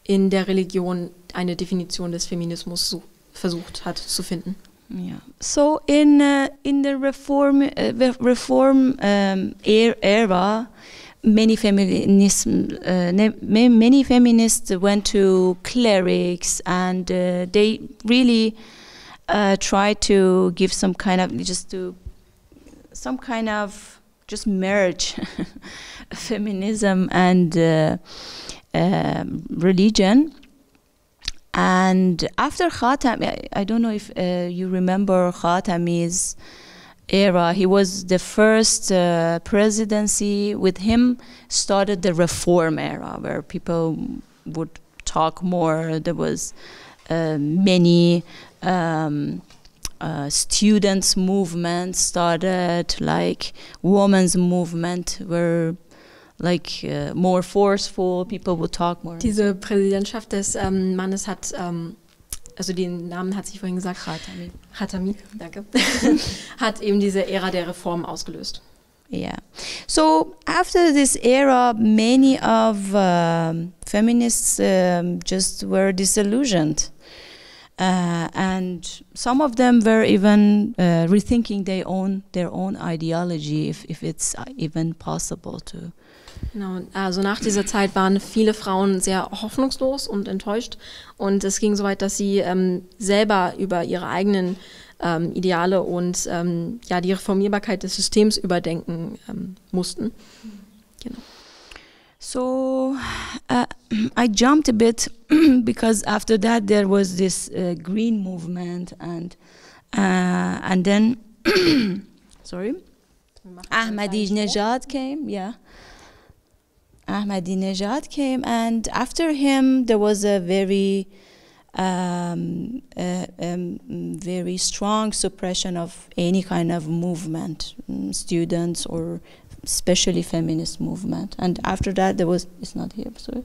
in der Religion eine Definition des Feminismus versucht hat zu finden. Yeah. So in the reform era, many feminists went to clerics and they really tried to give some kind of merge feminism and religion. And after Khatami, I don't know if you remember Khatami's era. He was the first presidency. With him started the reform era, where people would talk more. There was many students' movement started, like women's movement were like more forceful. People would talk more. Diese Präsidentschaft des Mannes hat, also den Namen hat sie vorhin gesagt, Khatami, danke, hat eben diese Ära der Reform ausgelöst. Yeah. So after this era, many of feminists just were disillusioned. And some of them were even rethinking their own ideology, if it's even possible to. Genau, also nach dieser Zeit waren viele Frauen sehr hoffnungslos und enttäuscht und es ging so weit, dass sie selber über ihre eigenen Ideale und die Reformierbarkeit des Systems überdenken mussten. Genau. So I jumped a bit because after that there was this green movement and then sorry. Ahmadinejad came, yeah. Ahmadinejad came, and after him there was a very very strong suppression of any kind of movement, students or especially feminist movement. And after that there was, it's not here, sorry.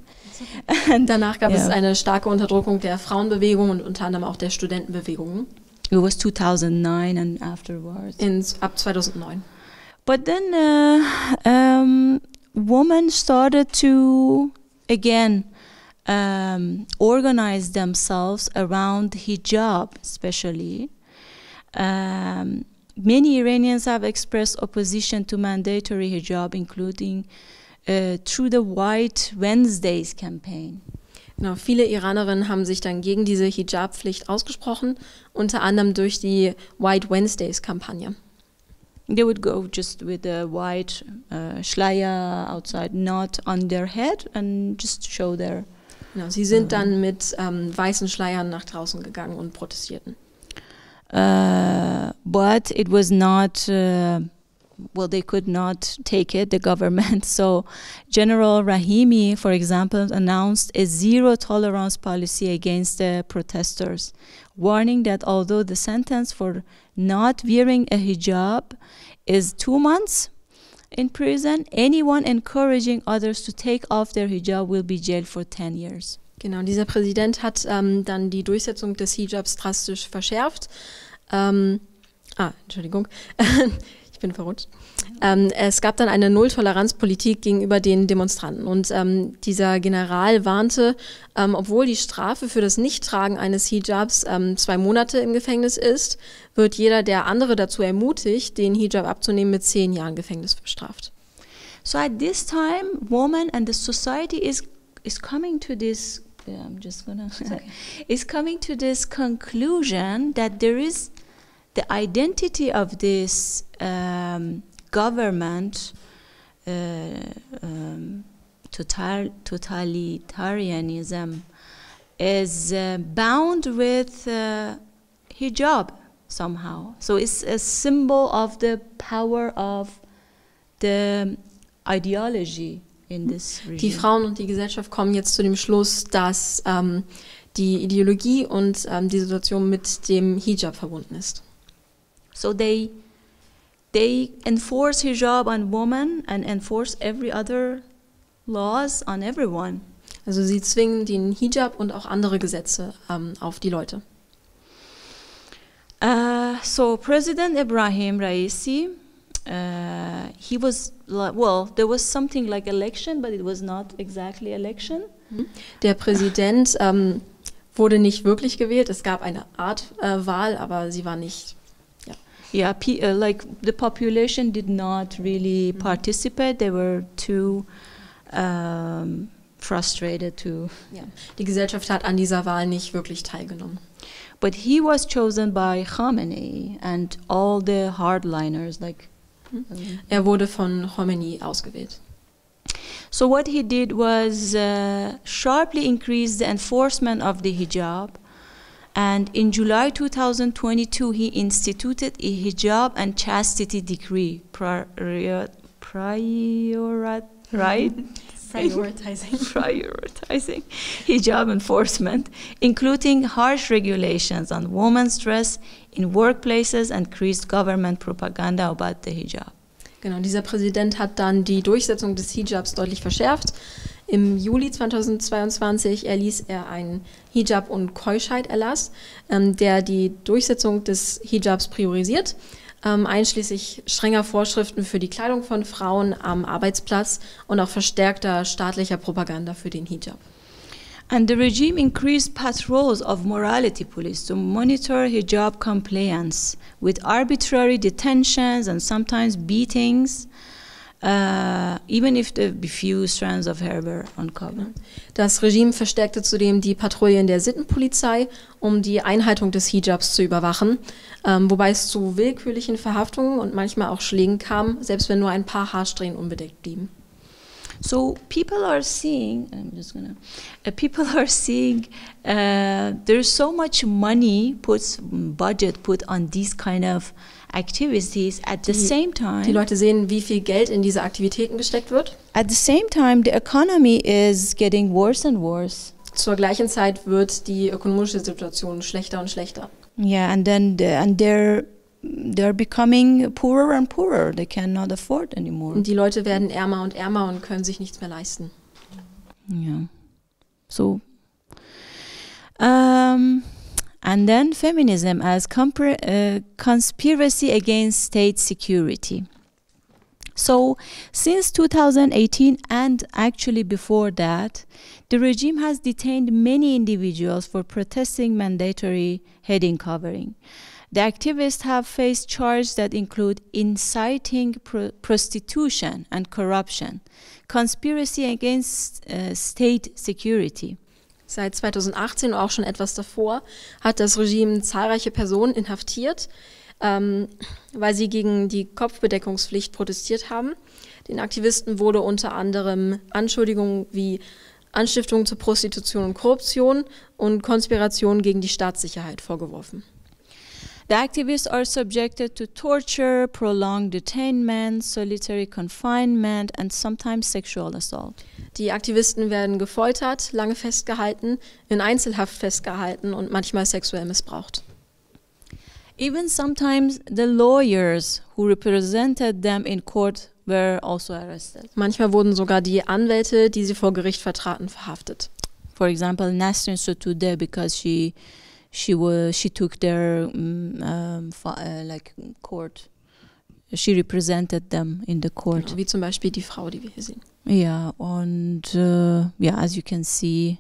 And danach gab es eine starke Unterdrückung der Frauenbewegung und unter anderem auch der Studentenbewegungen. It was 2009 and afterwards. Ab 2009. But then women started to, again, organize themselves around hijab, especially. Many Iranians have expressed opposition to mandatory hijab, including through the White Wednesdays campaign. Genau, viele Iranerinnen haben sich dann gegen diese Hijab-Pflicht ausgesprochen, unter anderem durch die White Wednesdays-Kampagne. They would go just with a white Schleier outside, not on their head, and just show their... Genau, sie sind dann mit weißen Schleiern nach draußen gegangen und protestierten. But it was not... well, they could not take it, the government. So General Rahimi, for example, announced a zero-tolerance policy against the protesters, warning that although the sentence for not wearing a hijab is 2 months in prison, anyone encouraging others to take off their hijab will be jailed for 10 years. Genau, dieser Präsident hat dann die Durchsetzung des Hijabs drastisch verschärft. Entschuldigung. Ich bin verrutscht. Es gab dann eine Null-Toleranz-Politik gegenüber den Demonstranten und dieser General warnte, obwohl die Strafe für das Nichttragen eines Hijabs 2 Monate im Gefängnis ist, wird jeder, der andere dazu ermutigt, den Hijab abzunehmen, mit 10 Jahren Gefängnis bestraft. So at this time, women and the society is coming to this. I'm just gonna. Is coming to this conclusion that there is the identity of this government, totalitarianism, is bound with hijab somehow. So it's a symbol of the power of the ideology in this regime. Die Frauen und die Gesellschaft kommen jetzt zu dem Schluss, dass die Ideologie und die Situation mit dem Hijab verbunden ist. So they enforce hijab on women and enforce every other laws on everyone. Also sie zwingen den Hijab und auch andere Gesetze auf die Leute. So President Ibrahim Raisi, he was, well, there was something like election, but it was not exactly election. Der Präsident wurde nicht wirklich gewählt. Es gab eine Art Wahl, aber sie war nicht. Yeah, like the population did not really participate. They were too frustrated to. Ja. Die Gesellschaft hat an dieser Wahl nicht wirklich teilgenommen. But he was chosen by Khamenei and all the hardliners, like. Er wurde von Khomeini ausgewählt. So what he did was sharply increase the enforcement of the hijab. And in July 2022, he instituted a hijab and chastity decree, prioritizing hijab enforcement, including harsh regulations on women's dress in workplaces and increased government propaganda about the hijab. Genau, dieser Präsident hat dann die Durchsetzung des Hijabs deutlich verschärft. Im Juli 2022 erließ er einen Hijab- und Keuschheit-Erlass, der die Durchsetzung des Hijabs priorisiert, einschließlich strenger Vorschriften für die Kleidung von Frauen am Arbeitsplatz und auch verstärkter staatlicher Propaganda für den Hijab. And the regime increased patrols of morality police to monitor hijab compliance with arbitrary detentions and sometimes beatings. Even if the few strands of hair were uncovered. Das Regime verstärkte zudem die Patrouillen der Sittenpolizei, um die Einhaltung des Hijabs zu überwachen, wobei es zu willkürlichen Verhaftungen und manchmal auch Schlägen kam, selbst wenn nur ein paar Haarsträhnen unbedeckt blieben. So people are seeing, people are seeing there's so much money budget put on these kind of activities. At the same time, die Leute sehen, wie viel Geld in diese Aktivitäten gesteckt wird. At the same time, the economy is getting worse and worse. Zur gleichen Zeit wird die ökonomische Situation schlechter und schlechter. Yeah, and then they're becoming poorer and poorer. They cannot afford anymore. Und die Leute werden ärmer und ärmer und können sich nichts mehr leisten. Yeah. So, and then feminism as conspiracy against state security. So, since 2018 and actually before that, the regime has detained many individuals for protesting mandatory heading covering. The activists have faced charges that include inciting prostitution and corruption, conspiracy against state security. Seit 2018 und auch schon etwas davor hat das Regime zahlreiche Personen inhaftiert, weil sie gegen die Kopfbedeckungspflicht protestiert haben. Den Aktivisten wurde unter anderem Anschuldigungen wie Anstiftung zur Prostitution und Korruption und Konspiration gegen die Staatssicherheit vorgeworfen. The activists are subjected to torture, prolonged detainment, solitary confinement and sometimes sexual assault. Die Aktivisten werden gefoltert, lange festgehalten, in Einzelhaft festgehalten und manchmal sexuell missbraucht. Even sometimes the lawyers who represented them in court were also arrested. Manchmal wurden sogar die Anwälte, die sie vor Gericht vertraten, verhaftet. For example, Nasrin Sotoudeh, because she took their court. She represented them in the court. Genau, wie zum Beispiel die Frau, die wir hier sehen. Yeah, and as you can see,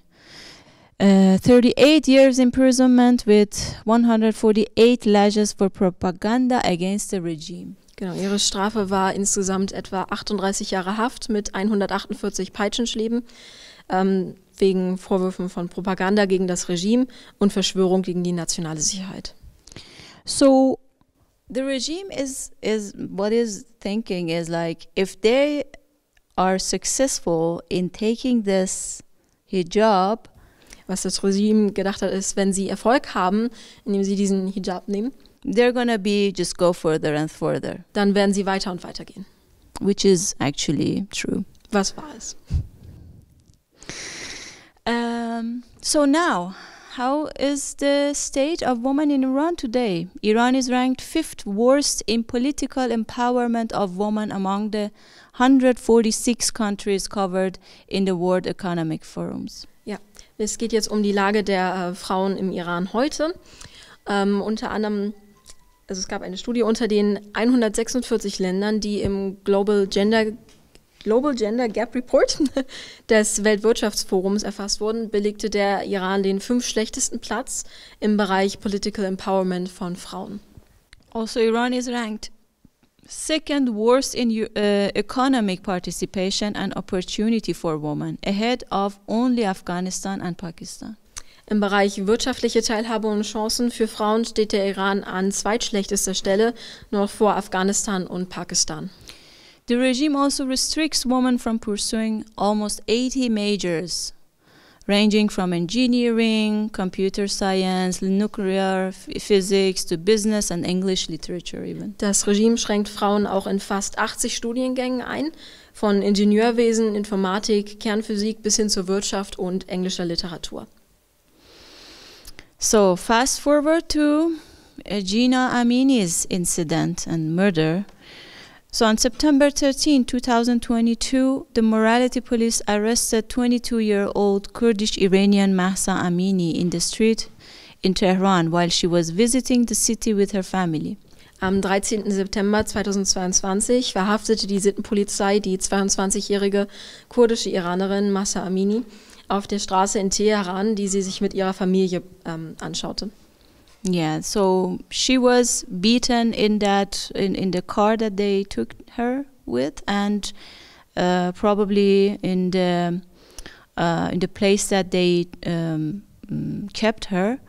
38 years imprisonment with 148 lashes for propaganda against the regime. Genau, ihre Strafe war insgesamt etwa 38 Jahre Haft mit 148 Peitschenschlägen wegen Vorwürfen von Propaganda gegen das Regime und Verschwörung gegen die nationale Sicherheit. So the regime is what is thinking is like, if they are successful in taking this hijab, was das Regime gedacht hat, ist, wenn sie Erfolg haben, indem sie diesen Hijab nehmen, they're gonna just go further and further. Dann werden sie weiter und weiter gehen. Which is actually true. Was war es? So now, how is the state of women in Iran today? Iran is ranked 5th worst in political empowerment of women among the 146 countries covered in the World Economic Forums. Ja, es geht jetzt um die Lage der Frauen im Iran heute. Unter anderem, also es gab eine Studie unter den 146 Ländern, die im Global Gender Gap Report des Weltwirtschaftsforums erfasst wurden, belegte der Iran den 5. schlechtesten Platz im Bereich Political Empowerment von Frauen. Also Iran is ranked 2nd worst in economic participation and opportunity for women, ahead of only Afghanistan and Pakistan. Im Bereich wirtschaftliche Teilhabe und Chancen für Frauen steht der Iran an zweitschlechtester Stelle, noch vor Afghanistan und Pakistan. The regime also restricts women from pursuing almost 80 majors, ranging from engineering, computer science, nuclear physics to business and English literature even. Das Regime schränkt Frauen auch in fast 80 Studiengängen ein, von Ingenieurwesen, Informatik, Kernphysik bis hin zur Wirtschaft und englischer Literatur. So fast forward to Gina Amini's incident and murder. So on September 13, 2022, the morality police arrested 22-year-old Kurdish Iranian Mahsa Amini in the street in Tehran while she was visiting the city with her family. Am 13. September 2022 verhaftete die Sittenpolizei die 22-jährige kurdische Iranerin Mahsa Amini auf der Straße in Teheran, die sie sich mit ihrer Familie anschaute. Yeah, so she was beaten in the car that they took her with, and probably in the place that they kept her.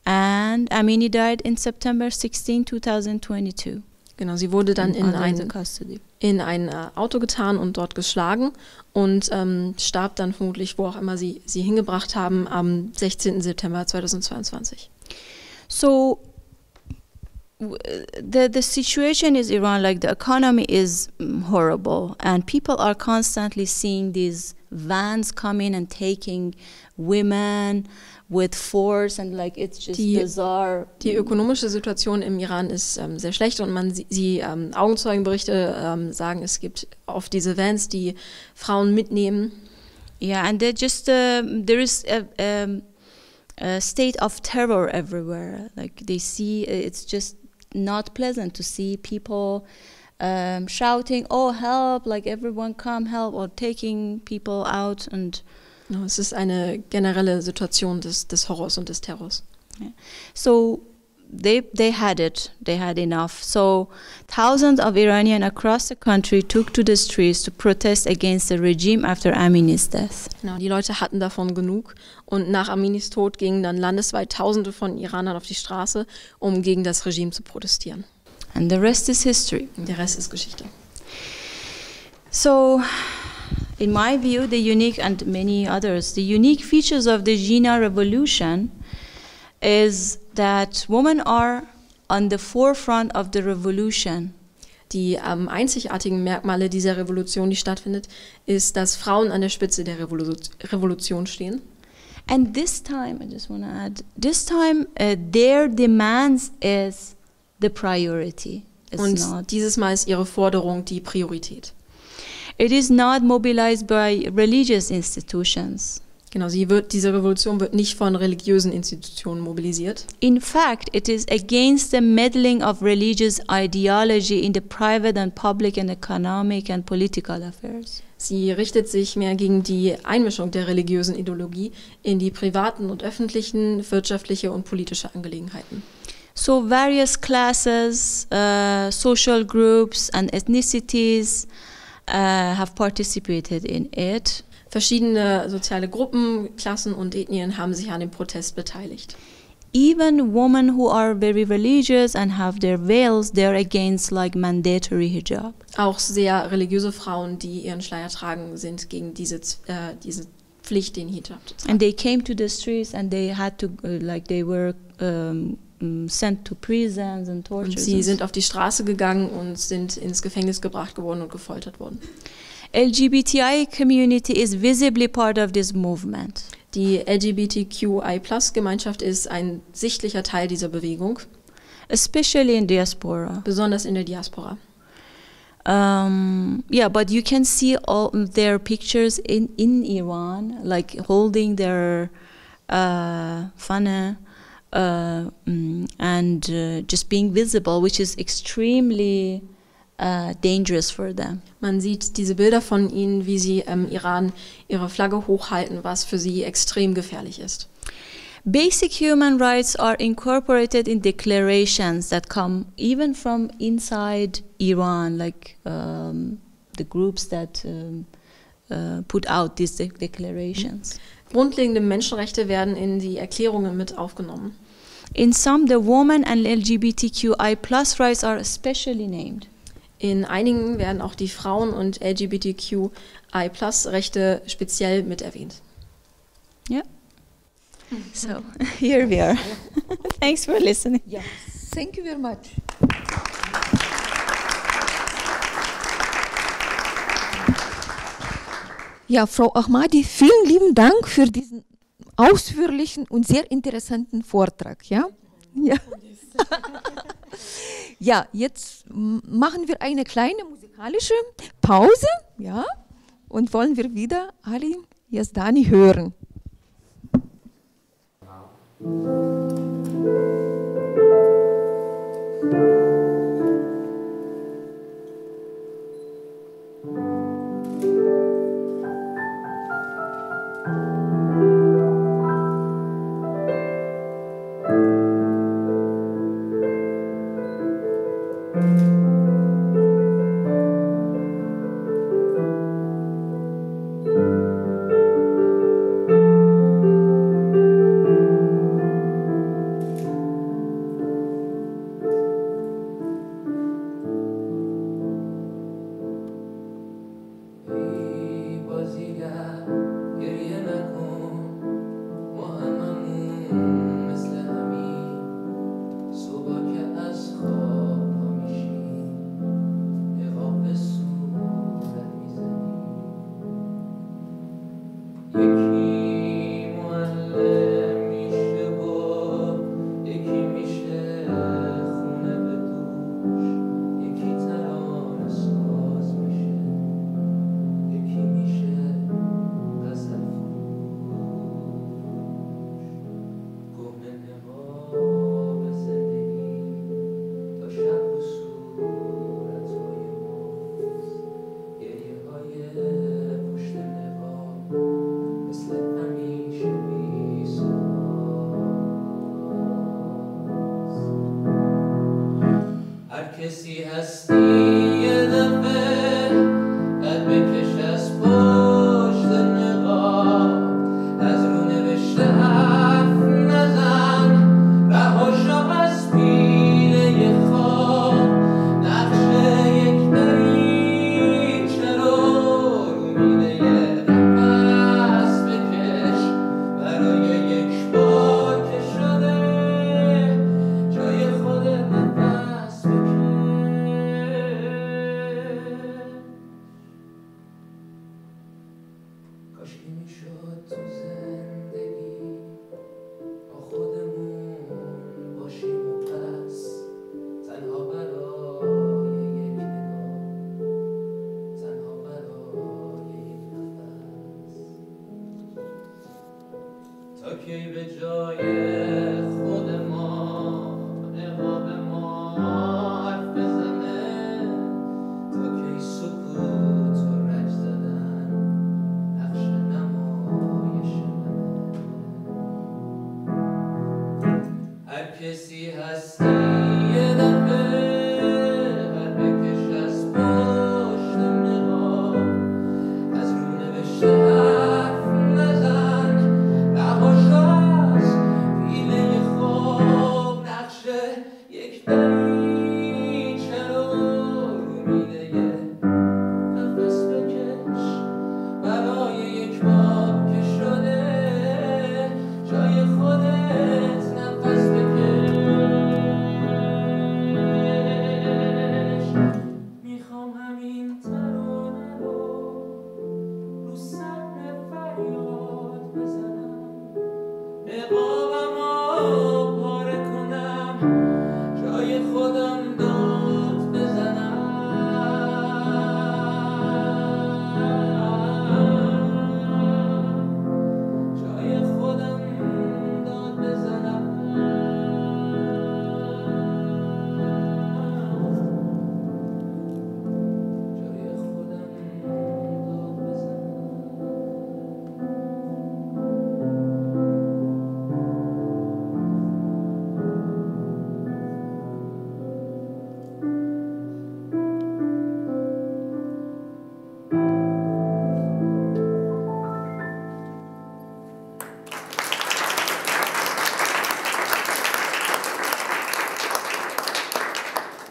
And Amini died in September 16, 2022. Genau, sie wurde dann in ein Auto getan und dort geschlagen und starb dann vermutlich, wo auch immer sie hingebracht haben, am 16. September 2022. So the situation is Iran, like the economy is horrible and people are constantly seeing these vans coming and taking women with force and like it's just bizarre. Die ökonomische Situation im Iran ist sehr schlecht und Augenzeugenberichte sagen, es gibt oft diese Vans, die Frauen mitnehmen. Yeah, and there is a state of terror everywhere. Like they see, it's just not pleasant to see people shouting, "Oh, help!" Like everyone come help, or taking people out and. No, es ist eine generelle Situation des Horrors und des Terrors. Yeah. So they had it. They had enough. So thousands of Iranians across the country took to the streets to protest against the regime after Amini's death. Genau, die Leute hatten davon genug und nach Aminis Tod gingen dann landesweit Tausende von Iranern auf die Straße, um gegen das Regime zu protestieren. And the rest is history. Der Rest ist Geschichte. So, in my view, the unique and many others, the unique features of the Jina revolution is that women are on the forefront of the revolution. Die einzigartigen Merkmale dieser Revolution, die stattfindet, ist, dass Frauen an der Spitze der Revolution stehen. And this time, I just want to add, this time their demands is the priority. Und dieses Mal ist ihre Forderung die Priorität. It is not mobilized by religious institutions. Genau, diese Revolution wird nicht von religiösen Institutionen mobilisiert. In fact, it is against the meddling of religious ideology in the private and public and economic and political affairs. Sie richtet sich mehr gegen die Einmischung der religiösen Ideologie in die privaten und öffentlichen, wirtschaftliche und politische Angelegenheiten. So various classes, social groups and ethnicities have participated in it. Verschiedene soziale Gruppen, Klassen und Ethnien haben sich an dem Protest beteiligt. Even women who are very religious and have their veils, they're against like mandatory hijab. Auch sehr religiöse Frauen, die ihren Schleier tragen, sind gegen diese Pflicht, den Hijab zu tragen. And they came to the streets and they had to they were sent to prisons and tortures. Und sie sind auf die Straße gegangen und sind ins Gefängnis gebracht worden und gefoltert worden. LGBTI community is visibly part of this movement. Die LGBTQI+-Gemeinschaft ist ein sichtlicher Teil dieser Bewegung. Especially in diaspora. Besonders in der Diaspora. Yeah, but you can see all their pictures in Iran, like holding their fana and just being visible, which is extremely dangerous for them. Man sieht diese Bilder von ihnen, wie sie im Iran ihre Flagge hochhalten, was für sie extrem gefährlich ist. Basic human rights are incorporated in declarations that come even from inside Iran, like the groups that put out these declarations. Grundlegende Menschenrechte werden in die Erklärungen mit aufgenommen. In some, the woman and LGBTQI+ rights are especially named. In einigen werden auch die Frauen- und LGBTQI+-Rechte speziell mit erwähnt. Yeah. So, here we are. Thanks for listening. Yeah. Thank you very much. Ja, Frau Ahmadi, vielen lieben Dank für diesen ausführlichen und sehr interessanten Vortrag. Ja, ja. Ja, jetzt machen wir eine kleine musikalische Pause, ja, und wollen wir wieder Ali Yazdani hören. کاشکی میشد تو زندگی با خودمون باشیم و پس تنها برای یک نگاه، تنها برای یک نفس، تا کی به جای خود ما نقاب ما حرف بزنه، تا کی سکوت و رنج زدن نقش نمایش منه. هر کسی هستی یه دفعه هر بکش از پشت نقاب، از رو نوشته حرف نزن، نباش از پیله خواب، نقشه یک دریچه رو میده نفس بکش برای یک باب که شده جای خودت، نفس بکش. میخوام همین ترانه رو صحن فریاد بزنم، نقابمو پاره کنم، جای خودم داد بزنم، جای خودم داد بزنم. جای خودم داد بزنم.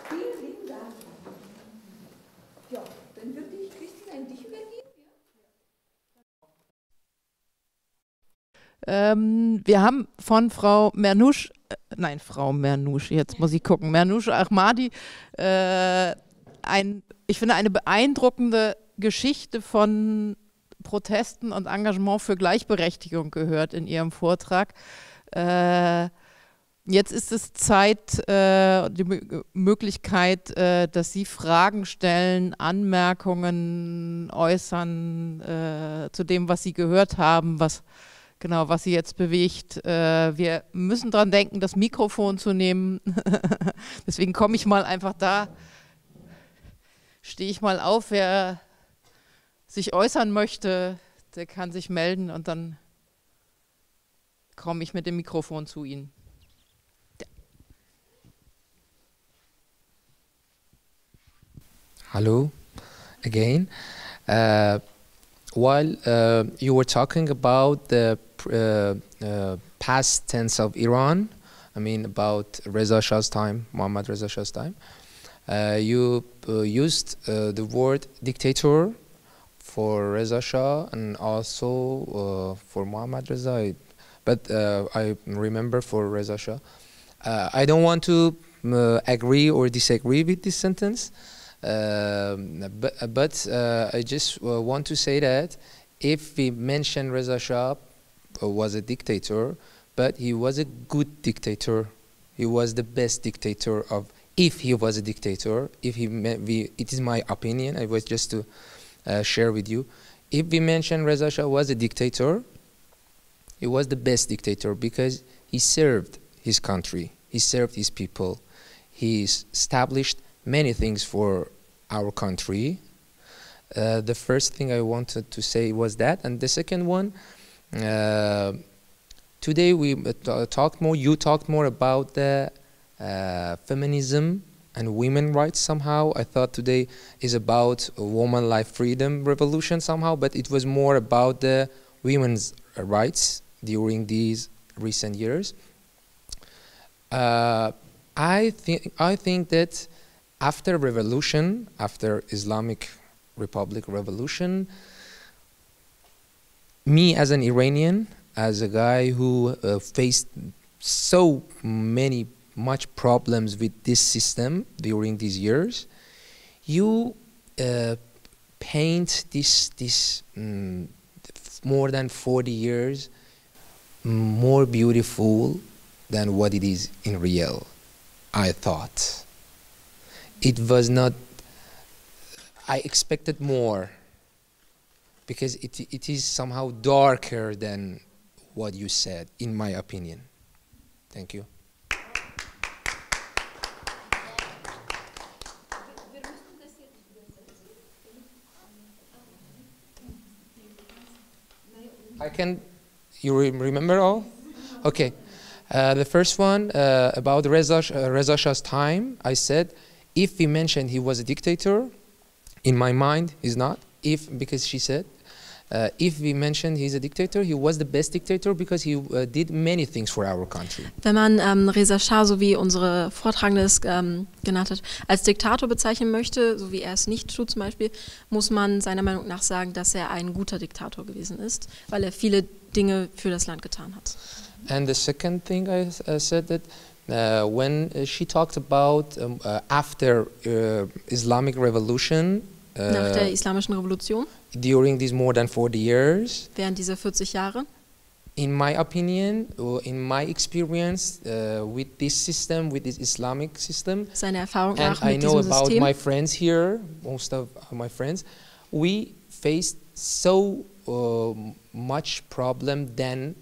Vielen Dank. Ja, dann würde ich Christine an dich übergeben. Wir haben von Frau Mehrnousch jetzt muss ich gucken, Mehrnousch Ahmadi, ich finde eine beeindruckende Geschichte von Protesten und Engagement für Gleichberechtigung gehört in ihrem Vortrag. Jetzt ist es Zeit, die Möglichkeit, dass Sie Fragen stellen, Anmerkungen äußern zu dem, was Sie gehört haben, was Sie jetzt bewegt. Wir müssen daran denken, das Mikrofon zu nehmen. Deswegen komme ich mal einfach da, stehe ich mal auf. Wer sich äußern möchte, der kann sich melden und dann komme ich mit dem Mikrofon zu Ihnen. Hello again. While you were talking about the past tense of Iran, I mean about Reza Shah's time, Mohammad Reza Shah's time, you used the word dictator for Reza Shah and also for Mohammad Reza, but I remember for Reza Shah. I don't want to agree or disagree with this sentence. But I just want to say that if we mention Reza Shah was a dictator, but he was a good dictator. He was the best dictator of, if he was a dictator, if he, it is my opinion, I was just to share with you. If we mention Reza Shah was a dictator, he was the best dictator because he served his country, he served his people, he established many things for our country. The first thing I wanted to say was that, and the second one, today we you talked more about the feminism and women rights somehow. I thought today is about a woman life freedom revolution somehow, but it was more about the women's rights during these recent years. I think that after revolution, after Islamic Republic revolution, me as an Iranian, as a guy who faced so much problems with this system during these years, you paint this more than 40 years more beautiful than what it is in real, I thought. It was not, I expected more, because it is somehow darker than what you said, in my opinion. Thank you. I can, you remember all? Okay. The first one about Reza Shah's time, I said, if we mentioned he was a dictator, in my mind, he's not. Because she said, if we mentioned he's a dictator, he was the best dictator because he did many things for our country. Wenn man Reza Schah, so wie unsere Vortragende es genannt hat, als Diktator bezeichnen möchte, so wie er es nicht tut zum Beispiel, muss man seiner Meinung nach sagen, dass er ein guter Diktator gewesen ist, weil er viele Dinge für das Land getan hat. And the second thing I said that when she talked about after Islamic Revolution, nach der Islamischen Revolution, during these more than 40 years, während dieser 40 Jahre, in my opinion, in my experience with this system, with this Islamic system, seine Erfahrung and nach I mit know diesem about System, my friends here, most of my friends, we faced so much problem than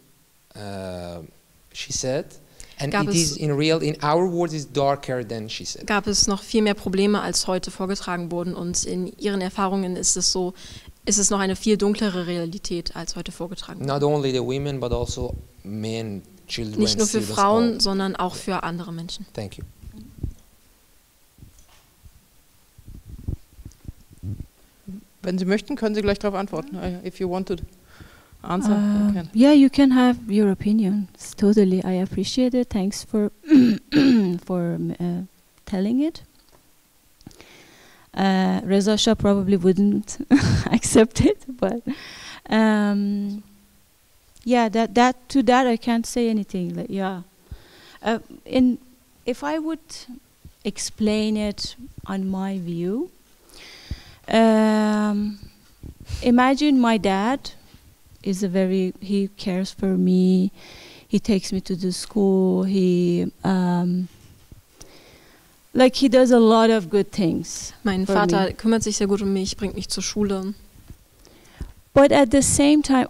she said. And it is in our words, is darker than she said. Gab es noch viel mehr Probleme, als heute vorgetragen wurden, und in ihren Erfahrungen ist es so, ist es noch eine viel dunklere Realität, als heute vorgetragen wurde. Not only the women, but also men, children. Nicht nur für Frauen, sondern auch für andere Menschen. Thank you. Wenn Sie möchten, können Sie gleich darauf antworten. If you want to answer, you can. Yeah, you can have your opinion. It's totally, I appreciate it. Thanks for telling it. Reza Shah probably wouldn't accept it, but yeah, to that I can't say anything. Like, yeah, if I would explain it on my view, imagine my dad is he cares for me, he takes me to the school, he does a lot of good things. Mein Vater kümmert sich sehr gut um mich, bringt mich zur Schule. But at the same time,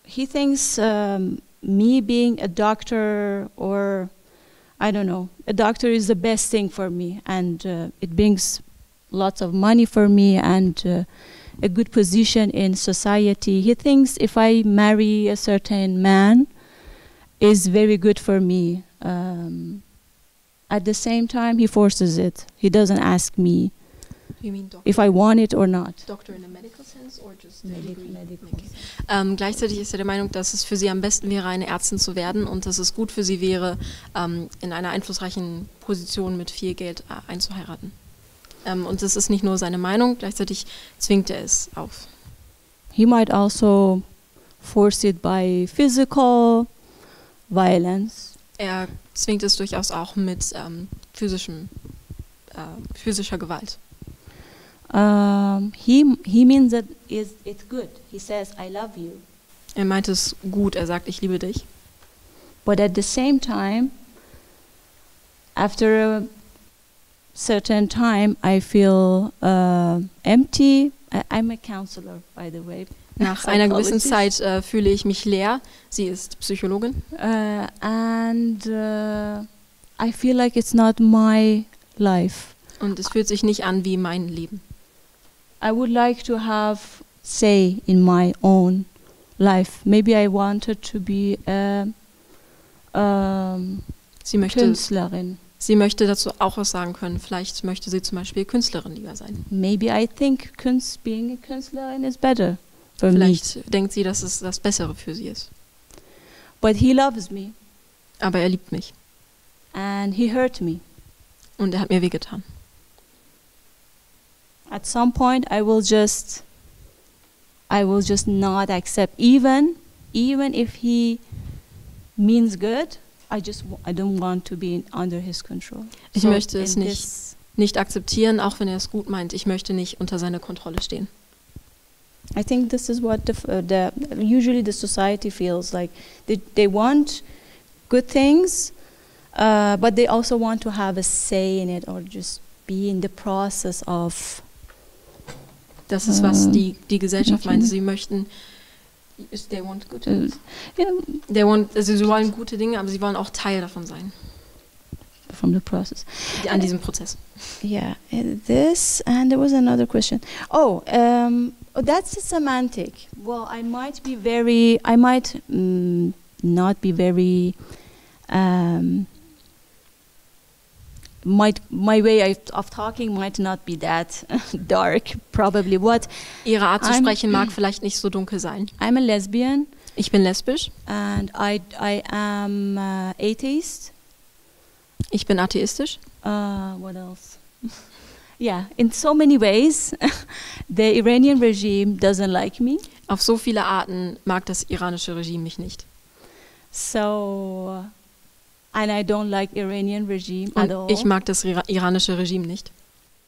he thinks me being a doctor, or I don't know, a doctor is the best thing for me, and it brings lots of money for me and a good position in society. He thinks if I marry a certain man, is very good for me. At the same time, he forces it. He doesn't ask me if I want it or not. Doctor in a medical sense or just medical. Okay. Gleichzeitig ist er der Meinung, dass es für sie am besten wäre, eine Ärztin zu werden und dass es gut für sie wäre, in einer einflussreichen Position mit viel Geld einzuheiraten. Und das ist nicht nur seine Meinung, gleichzeitig zwingt er es auf. He might also force it by physical violence. Er zwingt es durchaus auch mit physischer Gewalt. He means that it's good. He says, I love you. Er meint es gut, er sagt, ich liebe dich. But at the same time, after a certain time, I feel empty. I'm a counselor, by the way. Nach einer gewissen Zeit fühle ich mich leer. Sie ist Psychologin. And I feel like it's not my life. Und es fühlt sich nicht an wie mein Leben. I would like to have say in my own life. Maybe I wanted to be a Künstlerin. Sie möchte dazu auch was sagen können. Vielleicht möchte sie zum Beispiel Künstlerin lieber sein. Maybe I think being a Künstlerin is better for Vielleicht me. denkt sie, dass es das Bessere für sie ist. But he loves me. Aber er liebt mich. And he hurt me. Und er hat mir wehgetan. At some point I will just not accept, even if he means good. I don't want to be under his control. Ich möchte es nicht akzeptieren, auch wenn er es gut meint. Ich möchte nicht unter seiner Kontrolle stehen. I think this is what usually the society feels like. They want good things, but they also want to have a say in it or just be in the process of. Das ist, was die Gesellschaft meint. Sie möchten, they want good things. Also sie wollen gute Dinge, aber sie wollen auch Teil davon sein. From the process. An diesem Prozess. Yeah, this, and there was another question. Oh, that's a semantic. Well, I might not be very, my way of talking might not be that dark, probably. Ihre Art zu sprechen mag vielleicht nicht so dunkel sein. I'm a lesbian. Ich bin lesbisch. And I am atheist. Ich bin atheistisch. What else? Yeah, in so many ways, the Iranian regime doesn't like me. Auf so viele Arten mag das iranische Regime mich nicht. So, and I don't like Iranian regime at all. Ich mag das iranische Regime nicht.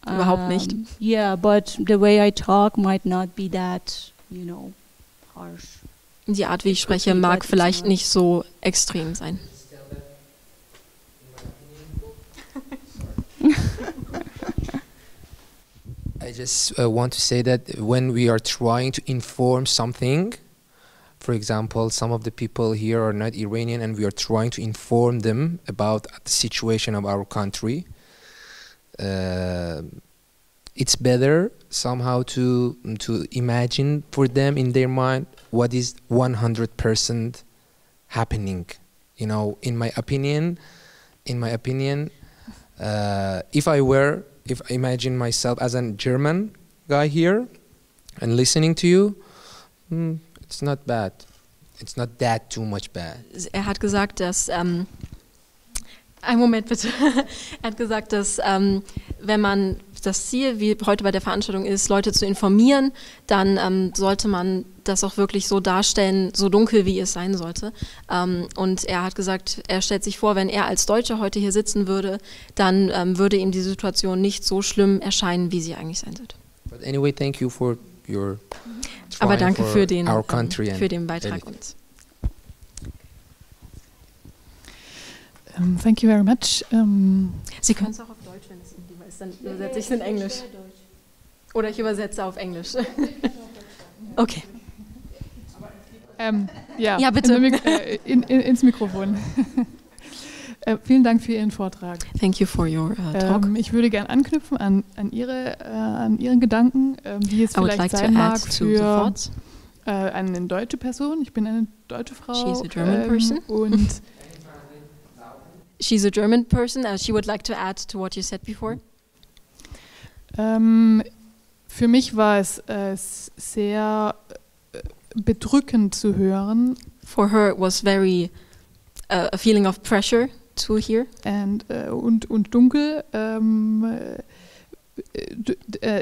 Überhaupt nicht. Yeah, but the way I talk might not be that, harsh. Die Art, wie ich spreche, mag vielleicht nicht so extrem sein. I just want to say that when we are trying to inform something, for example, some of the people here are not Iranian and we are trying to inform them about the situation of our country, it's better somehow to imagine for them in their mind what is 100% happening. In my opinion, if I imagine myself as a German guy here and listening to you, it's not bad. It's not that too much bad. Er hat gesagt, dass einen Moment bitte. Er hat gesagt, dass wenn man das Ziel, wie heute bei der Veranstaltung ist, Leute zu informieren, dann sollte man das auch wirklich so darstellen, so dunkel wie es sein sollte. Und er hat gesagt, er stellt sich vor, wenn er als Deutscher heute hier sitzen würde, dann würde ihm die Situation nicht so schlimm erscheinen, wie sie eigentlich sein sollte. But anyway, thank you for your Aber danke für den Really. Beitrag. Thank you very much. Sie können es auch auf Deutsch, wenn es lieber ist, dann übersetze ich es in Englisch. Oder ich übersetze auf Englisch. Okay. Ja, bitte. Ins Mikrofon. Vielen Dank für Ihren Vortrag. Thank you for your talk. Ich würde gerne anknüpfen an Ihren Gedanken, wie es vielleicht sein mag für eine deutsche Person. Ich bin eine deutsche Frau. She's a German person. Und she's a German person. She would like to add to what you said before. Für mich war es sehr bedrückend zu hören. For her it was very a feeling of pressure to hear. Und dunkel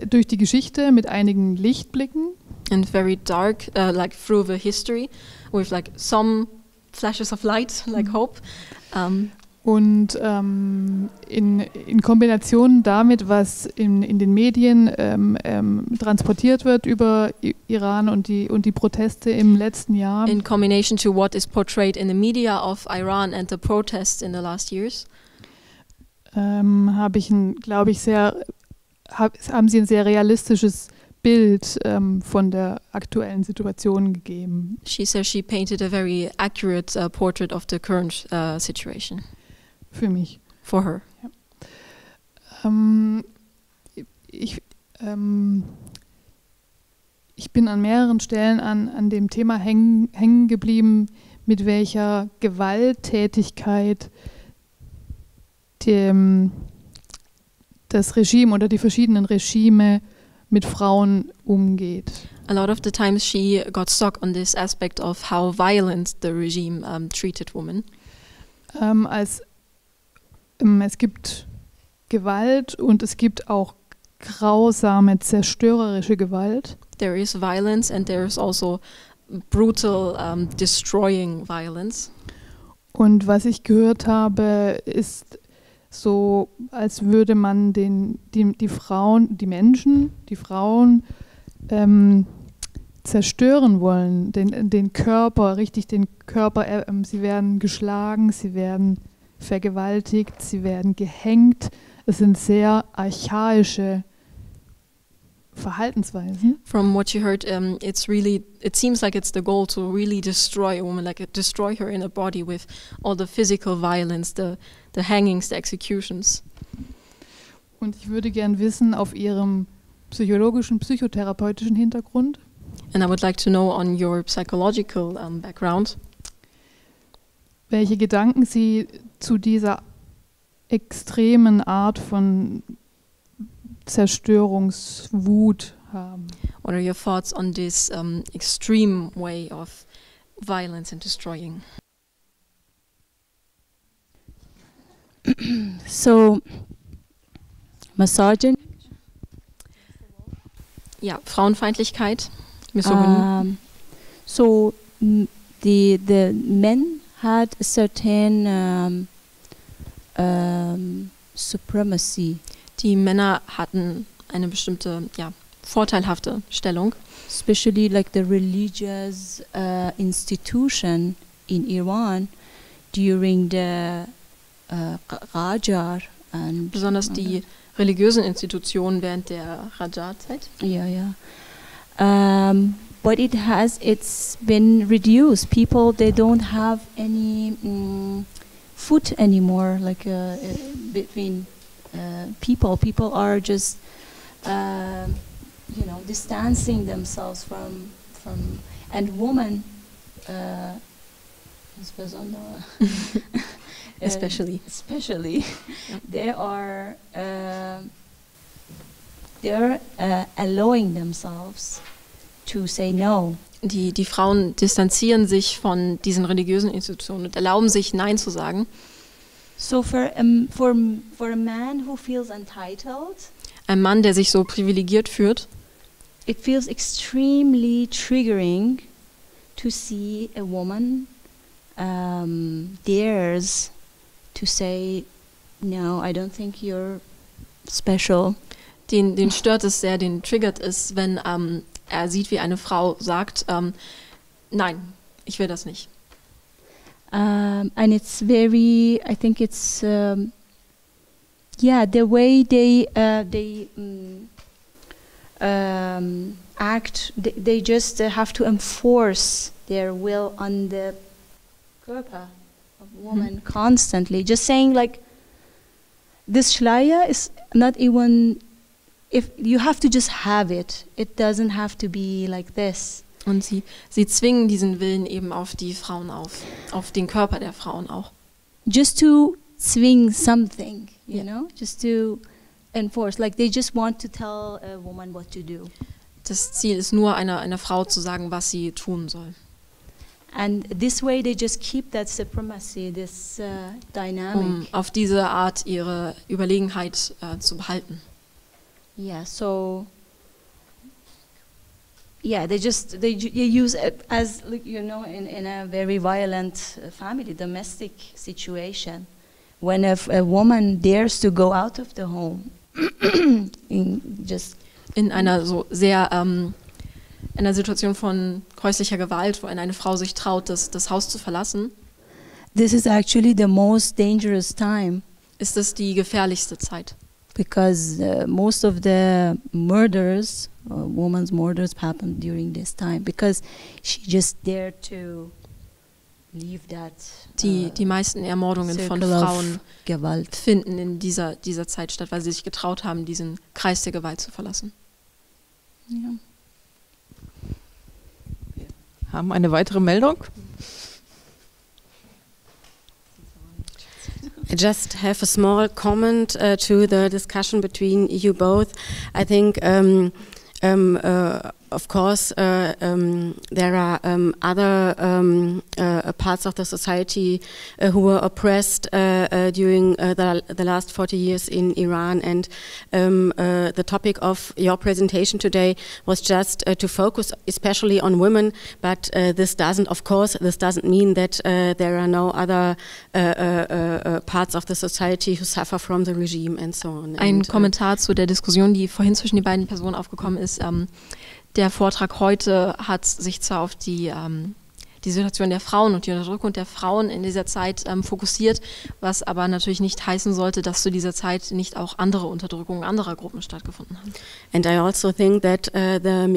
durch die Geschichte mit einigen Lichtblicken. And very dark, like through the history, with like some flashes of light, like hope. Und in Kombination damit, was in den Medien transportiert wird über Iran und die Proteste im letzten Jahr. In combination to what is portrayed in the media of Iran and the protests in the last years. Haben Sie ein sehr realistisches Bild von der aktuellen Situation gegeben. She says she painted a very accurate portrait of the current situation. Für mich. For her. Ja. Ich bin an mehreren Stellen an dem Thema hängen geblieben, mit welcher Gewalttätigkeit das Regime oder die verschiedenen Regime mit Frauen umgeht. A lot of the times she got stuck on this aspect of how violent the regime treated women. Es gibt Gewalt und es gibt auch grausame, zerstörerische Gewalt. There is violence and there is also brutal, destroying violence. Und was ich gehört habe, ist so, als würde man die Frauen zerstören wollen, den Körper, richtig den Körper. Sie werden geschlagen, sie werden vergewaltigt, sie werden gehängt. Es sind sehr archaische Verhaltensweisen. From what you heard, it seems like it's the goal to really destroy a woman, like destroy her inner body with all the physical violence, the hangings, the executions. Und ich würde gern wissen, auf Ihrem psychologischen, psychotherapeutischen Hintergrund, And I would like to know on your psychological background, welche Gedanken Sie zu dieser extremen Art von Zerstörungswut haben. what are your thoughts on this extreme way of violence and destroying? So, misogyny. Ja, Frauenfeindlichkeit, Misogynie. So the men had a certain supremacy. Die Männer hatten eine bestimmte, vorteilhafte Stellung. Especially like the religious institution in Iran during the Qajar and Besonders die religiösen Institutionen während der Qajar-Zeit. yeah. But it's been reduced. People, they don't have any food anymore. Like between people are just distancing themselves from and women Especially. They're allowing themselves to say no. Die Frauen distanzieren sich von diesen religiösen Institutionen und erlauben sich, Nein zu sagen. So for a man who feels entitled, Ein Mann, der sich so privilegiert fühlt, it feels extremely triggering to see a woman dares to say, no, I don't think you're special. den stört es sehr, den triggert es, wenn er sieht, wie eine Frau sagt, nein, ich will das nicht. And it's very, I think it's, the way they act, they just have to enforce their will on the Körper of woman constantly. Just saying like, this Schleier is not even, if you have to just have it, it doesn't have to be like this. Und sie zwingen diesen Willen eben auf die Frauen auf den Körper der Frauen auch. Just to zwing something, you know, just to enforce, like they just want to tell a woman what to do. Das Ziel ist nur, einer Frau zu sagen, was sie tun soll. And this way they just keep that supremacy, this dynamic. Auf diese Art ihre Überlegenheit zu behalten. Yeah, so they use it as, you know, in a very violent family, domestic situation, when a woman dares to go out of the home, in einer so sehr in einer Situation von häuslicher Gewalt, wo eine Frau sich traut, das Haus zu verlassen. This is actually the most dangerous time. Ist das die gefährlichste Zeit? Because most of the murders, women's murders, happen during this time. Because she just dared to leave that. Die meisten Ermordungen von Frauen finden in dieser Zeit statt, weil sie sich getraut haben, diesen Kreis der Gewalt zu verlassen. Ja. Wir haben eine weitere Meldung. I just have a small comment to the discussion between you both. I think, of course, there are other parts of the society who were oppressed during the last 40 years in Iran, and the topic of your presentation today was just to focus especially on women, but this doesn't mean that there are no other parts of the society who suffer from the regime and so on. Ein Kommentar zu der Diskussion, die vorhin zwischen den beiden Personen aufgekommen ist. Der Vortrag heute hat sich zwar auf die Situation der Frauen und die Unterdrückung der Frauen in dieser Zeit fokussiert, was aber natürlich nicht heißen sollte, dass zu dieser Zeit nicht auch andere Unterdrückungen anderer Gruppen stattgefunden haben. And I also think that the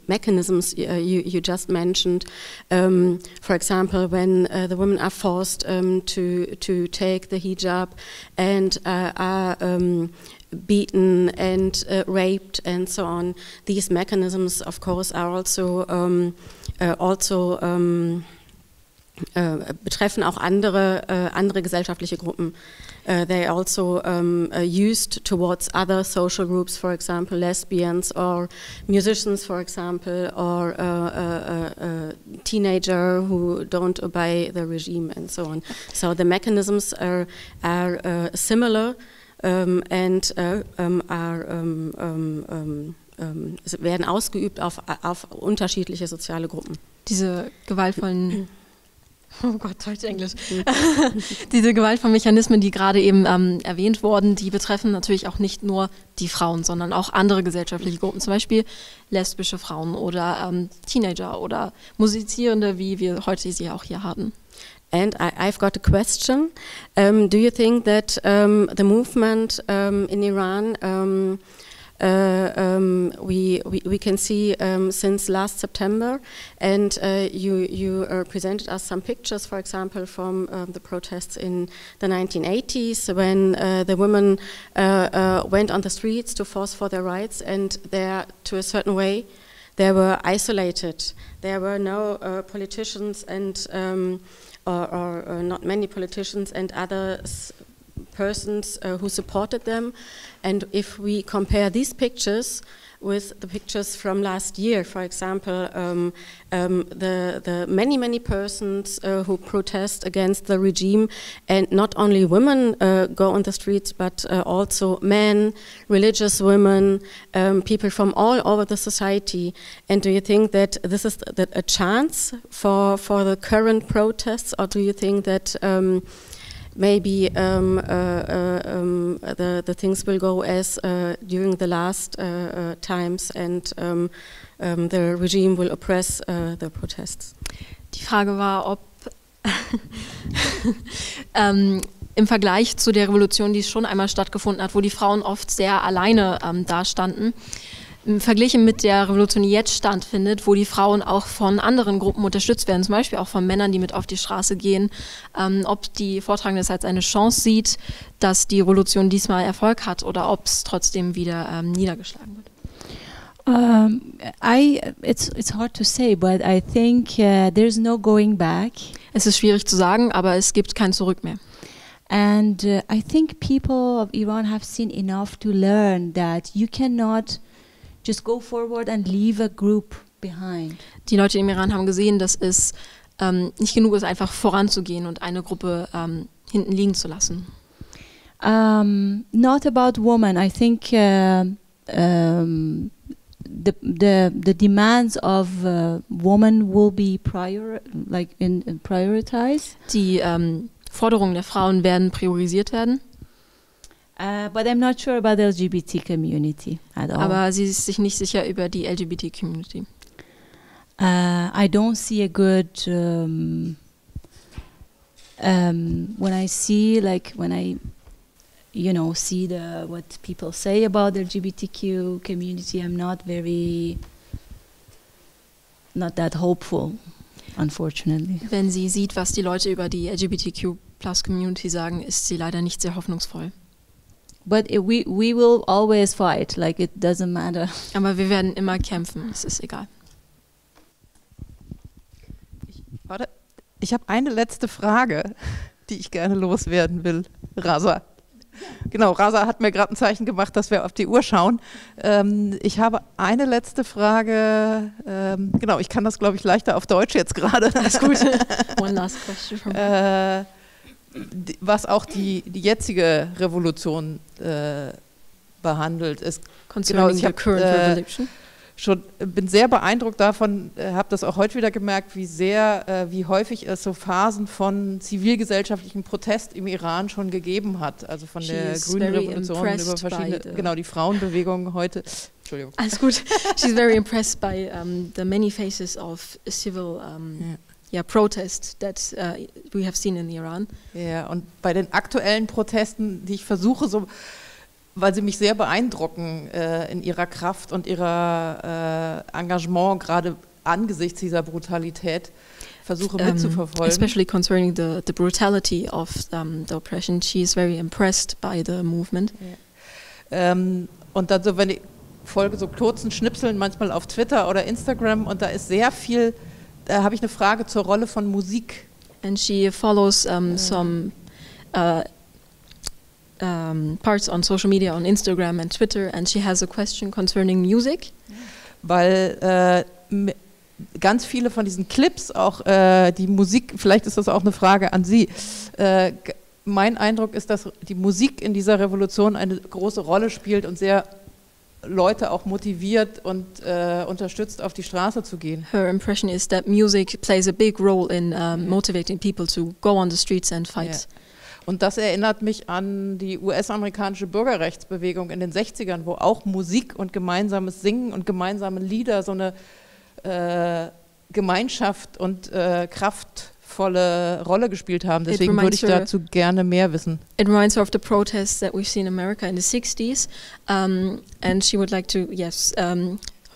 mechanisms you just mentioned, for example, when the women are forced to take the hijab and are beaten and raped and so on, these mechanisms, of course, are also betreffen auch andere gesellschaftliche Gruppen. They also used towards other social groups, for example, lesbians or musicians, for example, or teenager who don't obey the regime and so on. So the mechanisms are similar and werden ausgeübt auf unterschiedliche soziale Gruppen. Diese gewaltvollen, oh Gott, heute Englisch, diese gewaltvollen Mechanismen, die gerade eben erwähnt wurden, die betreffen natürlich auch nicht nur die Frauen, sondern auch andere gesellschaftliche Gruppen, zum Beispiel lesbische Frauen oder Teenager oder Musizierende, wie wir heute sie auch hier haben. And I've got a question. Do you think that the movement in Iran, we can see since last September, and you presented us some pictures, for example, from the protests in the 1980s when the women went on the streets to force for their rights, and there, to a certain way, they were isolated. There were no politicians and or not many politicians and other persons who supported them. And if we compare these pictures with the pictures from last year, for example, the many persons who protest against the regime, and not only women go on the streets, but also men, religious women, people from all over the society. And do you think that this is a chance for the current protests, or do you think that maybe the things will go as during the last times, and the regime will oppress the protests? Die Frage war, ob im Vergleich zu der Revolution, die schon einmal stattgefunden hat, wo die Frauen oft sehr alleine dastanden, verglichen mit der Revolution, die jetzt stattfindet, wo die Frauen auch von anderen Gruppen unterstützt werden, zum Beispiel auch von Männern, die mit auf die Straße gehen, ob die Vortragende es als eine Chance sieht, dass die Revolution diesmal Erfolg hat oder ob es trotzdem wieder niedergeschlagen wird. It's hard to say, but I think there's no going back. Es ist schwierig zu sagen, aber es gibt kein Zurück mehr. And I think people of Iran have seen enough to learn that you cannot just go forward and leave a group behind. Die Leute im Iran haben gesehen, dass es nicht genug ist, einfach voranzugehen und eine Gruppe hinten liegen zu lassen. Not about women. I think the demands of women will be prioritized. Die Forderungen der Frauen werden priorisiert werden. But I'm not sure about the LGBT community at all. Aber sie ist sich nicht sicher über die LGBT-Community. I don't see a good when I see see what people say about the LGBTQ community, I'm not that hopeful, unfortunately. Wenn sie sieht, was die Leute über die LGBTQ+-Community sagen, ist sie leider nicht sehr hoffnungsvoll. But we will always fight, like it doesn't matter. Aber wir werden immer kämpfen, es ist egal. Ich habe eine letzte Frage, die ich gerne loswerden will. Reza. Genau, Reza hat mir gerade ein Zeichen gemacht, dass wir auf die Uhr schauen. Ich habe eine letzte Frage. Genau, ich kann das, glaube ich, leichter auf Deutsch jetzt gerade. Alles gut. One last question from was auch die jetzige Revolution behandelt. Concerning the current revolution. Bin sehr beeindruckt davon, habe das auch heute wieder gemerkt, wie häufig es so Phasen von zivilgesellschaftlichem Protest im Iran schon gegeben hat. Also von der Grünen Revolution über verschiedene, genau, die Frauenbewegungen heute, Entschuldigung. Alles gut. She's very impressed by the many faces of civil protest that we have seen in Iran. Ja, und bei den aktuellen Protesten, die ich versuche, so, weil sie mich sehr beeindrucken in ihrer Kraft und ihrer Engagement, gerade angesichts dieser Brutalität, versuche mitzuverfolgen. Especially concerning the brutality of the oppression, she is very impressed by the movement. Ja. Und dann so, wenn ich folge so kurzen Schnipseln manchmal auf Twitter oder Instagram und da ist sehr viel, da habe ich eine Frage zur Rolle von Musik. And she follows some parts on social media, on Instagram and Twitter, and she has a question concerning music. Weil ganz viele von diesen Clips, auch die Musik, vielleicht ist das auch eine Frage an Sie, mein Eindruck ist, dass die Musik in dieser Revolution eine große Rolle spielt und sehr Leute auch motiviert und unterstützt, auf die Straße zu gehen. Her impression is that music plays a big role in motivating people to go on the streets and fight. Ja. Und das erinnert mich an die US-amerikanische Bürgerrechtsbewegung in den 60ern, wo auch Musik und gemeinsames Singen und gemeinsame Lieder so eine Gemeinschaft und kraftvolle Rolle gespielt haben. Deswegen würde ich dazu gerne mehr wissen. It reminds her of the protests that we've seen in America in the 60s, and she would like to,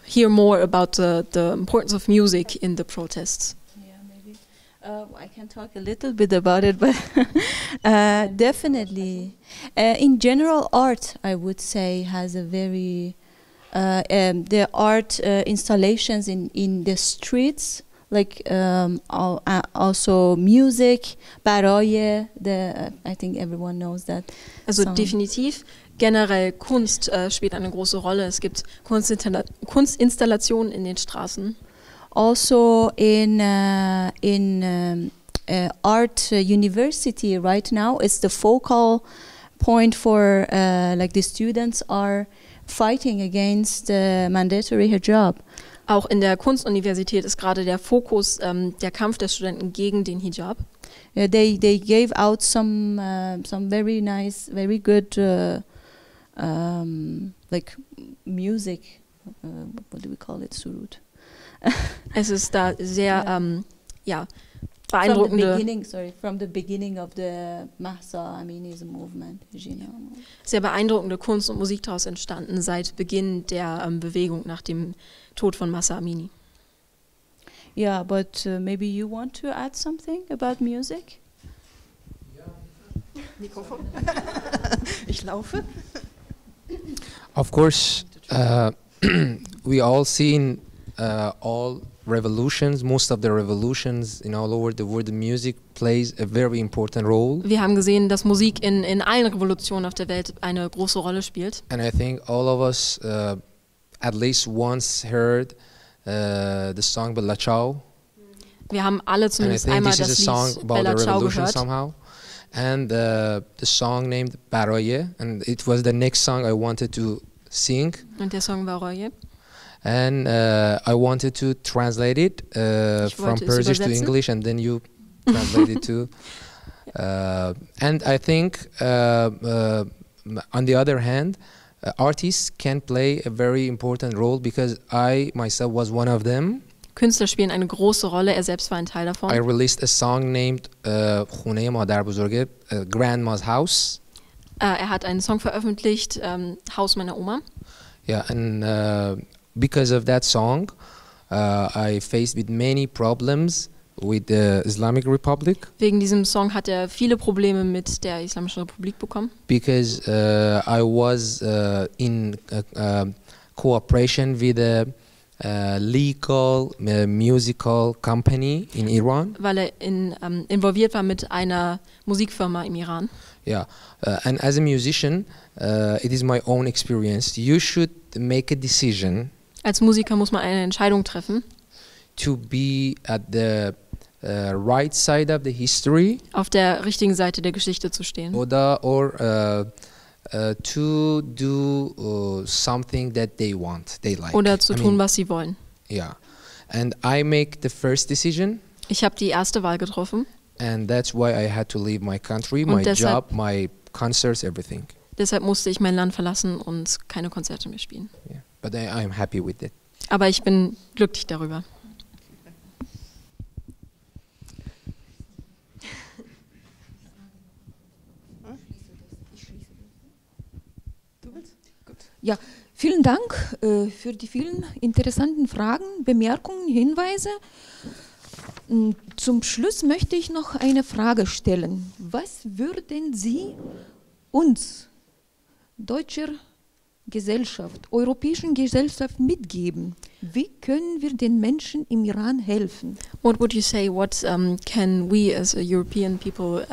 hear more about the importance of music in the protests. I can talk a little bit about it, but definitely. In general, art, I would say, has a very the art installations in the streets, like also music, baraye. I think everyone knows that. Also definitiv. Generell Kunst spielt eine große Rolle. Es gibt Kunstinstallationen in den Straßen. Also in art university right now, it's the focal point for like the students are fighting against mandatory hijab. Auch in der Kunstuniversität ist gerade der Fokus der Kampf der Studenten gegen den Hijab. They gave out some very nice, very good like music. What do we call it? Surut. Es ist da sehr beeindruckende. From the beginning of the Mahsa Amini's movement. Sehr beeindruckende Kunst und Musik daraus entstanden seit Beginn der Bewegung nach dem Tod von Mahsa Amini. Yeah, but maybe you want to add something about music? Mikrofon. Ich laufe. Of course, we all seen all revolutions, most of the revolutions in all over the world, the music plays a very important role. Wir haben gesehen, dass Musik in allen Revolutionen auf der Welt eine große Rolle spielt. And I think all of us at least once heard the song Bella Ciao. Wir haben alle zumindest einmal das Lied Bella Ciao gehört. Somehow. And the song named Baraye, and it was the next song I wanted to sing. Und der Song war Roye. And I wanted to translate it from Persian to English, and then you translate it too. And I think, on the other hand, artists can play a very important role because I myself was one of them. Künstler spielen eine große Rolle, er selbst war ein Teil davon. I released a song named Khune Madar Buzurge, Grandma's House. Er hat einen Song veröffentlicht, Haus meiner Oma. Yeah, and because of that song, I faced with many problems with the Islamic Republic. Wegen diesem Song hat er viele Probleme mit der Islamischen Republik bekommen. Because I was in cooperation with a legal musical company in Iran. Weil er involviert war mit einer Musikfirma im Iran. Yeah, and as a musician, it is my own experience. You should make a decision. Als Musiker muss man eine Entscheidung treffen. To be at the right side of the history. Auf der richtigen Seite der Geschichte zu stehen. Or to do something that they want, they like. Oder zu tun, was sie wollen. Yeah, and I make the first decision. Ich habe die erste Wahl getroffen. And that's why I had to leave my country, my job, my concerts, everything. Deshalb musste ich mein Land verlassen und keine Konzerte mehr spielen. Yeah. but I'm happy with it. Aber ich bin glücklich darüber. Ja, vielen Dank für die vielen interessanten Fragen, Bemerkungen, Hinweise. Zum Schluss möchte ich noch eine Frage stellen. Was würden Sie uns, deutscher Gesellschaft, europäischen Gesellschaft mitgeben? Wie können wir den Menschen im Iran helfen? What would you say, what can we as a European people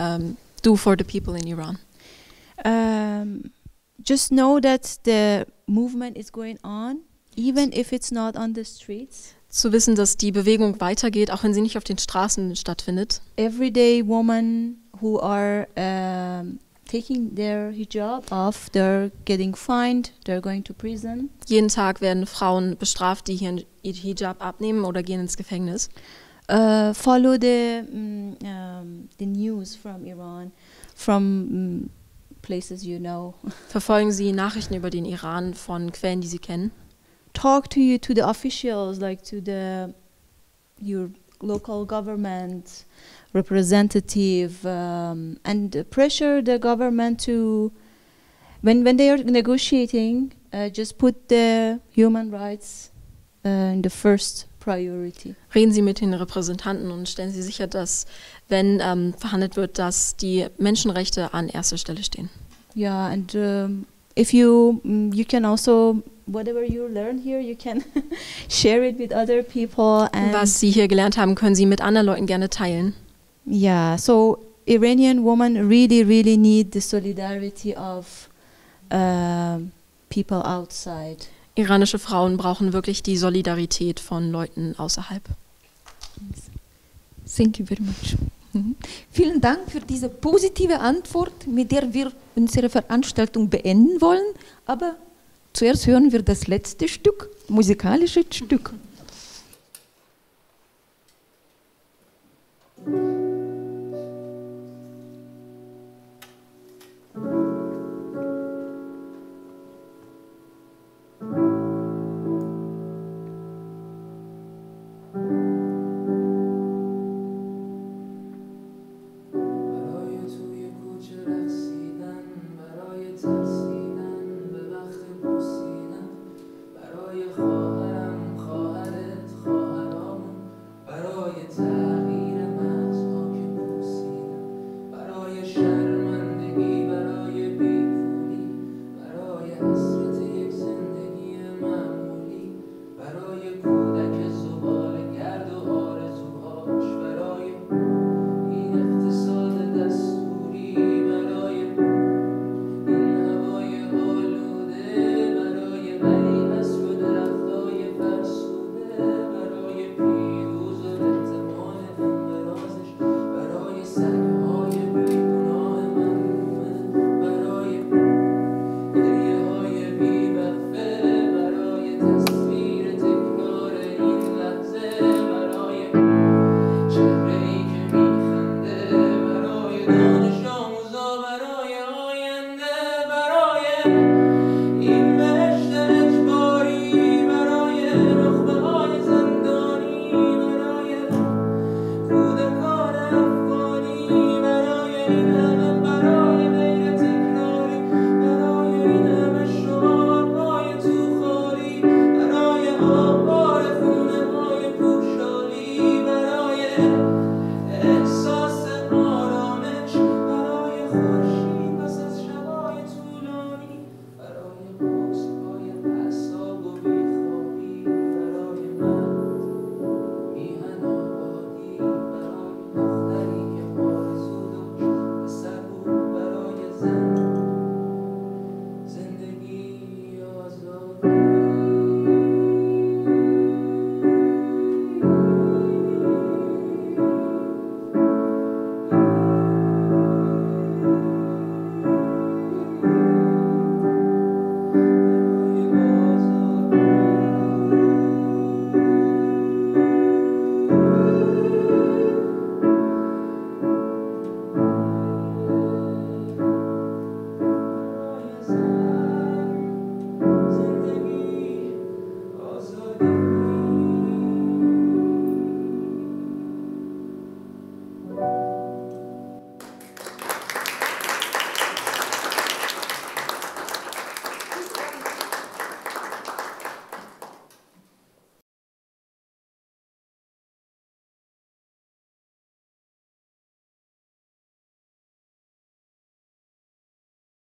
do for the people in Iran? Just know that the movement is going on, even if it's not on the streets. Zu wissen, dass die Bewegung weitergeht, auch wenn sie nicht auf den Straßen stattfindet. Everyday women who are taking their hijab off, they're getting fined, they're going to prison. Jeden Tag werden Frauen bestraft, die hier ihr Hijab abnehmen oder gehen ins Gefängnis. Follow the news from Iran, from places you know. Verfolgen Sie Nachrichten über den Iran von Quellen, die Sie kennen. Talk to the officials, like to your local government representative, and pressure the government to, when they are negotiating, just put the human rights in the first priority. Reden Sie mit den Repräsentanten und stellen Sie sicher, dass, wenn verhandelt wird, dass die Menschenrechte an erster Stelle stehen. Yeah, and if you can also, whatever you learn here, you can share it with other people. And was Sie hier gelernt haben, können Sie mit anderen Leuten gerne teilen. Yeah, so Iranian women really need the solidarity of people outside. Iranische Frauen brauchen wirklich die Solidarität von Leuten außerhalb. Thank you very much. Vielen Dank für diese positive Antwort, mit der wir unsere Veranstaltung beenden wollen. Aber zuerst hören wir das letzte Stück, musikalische Stück.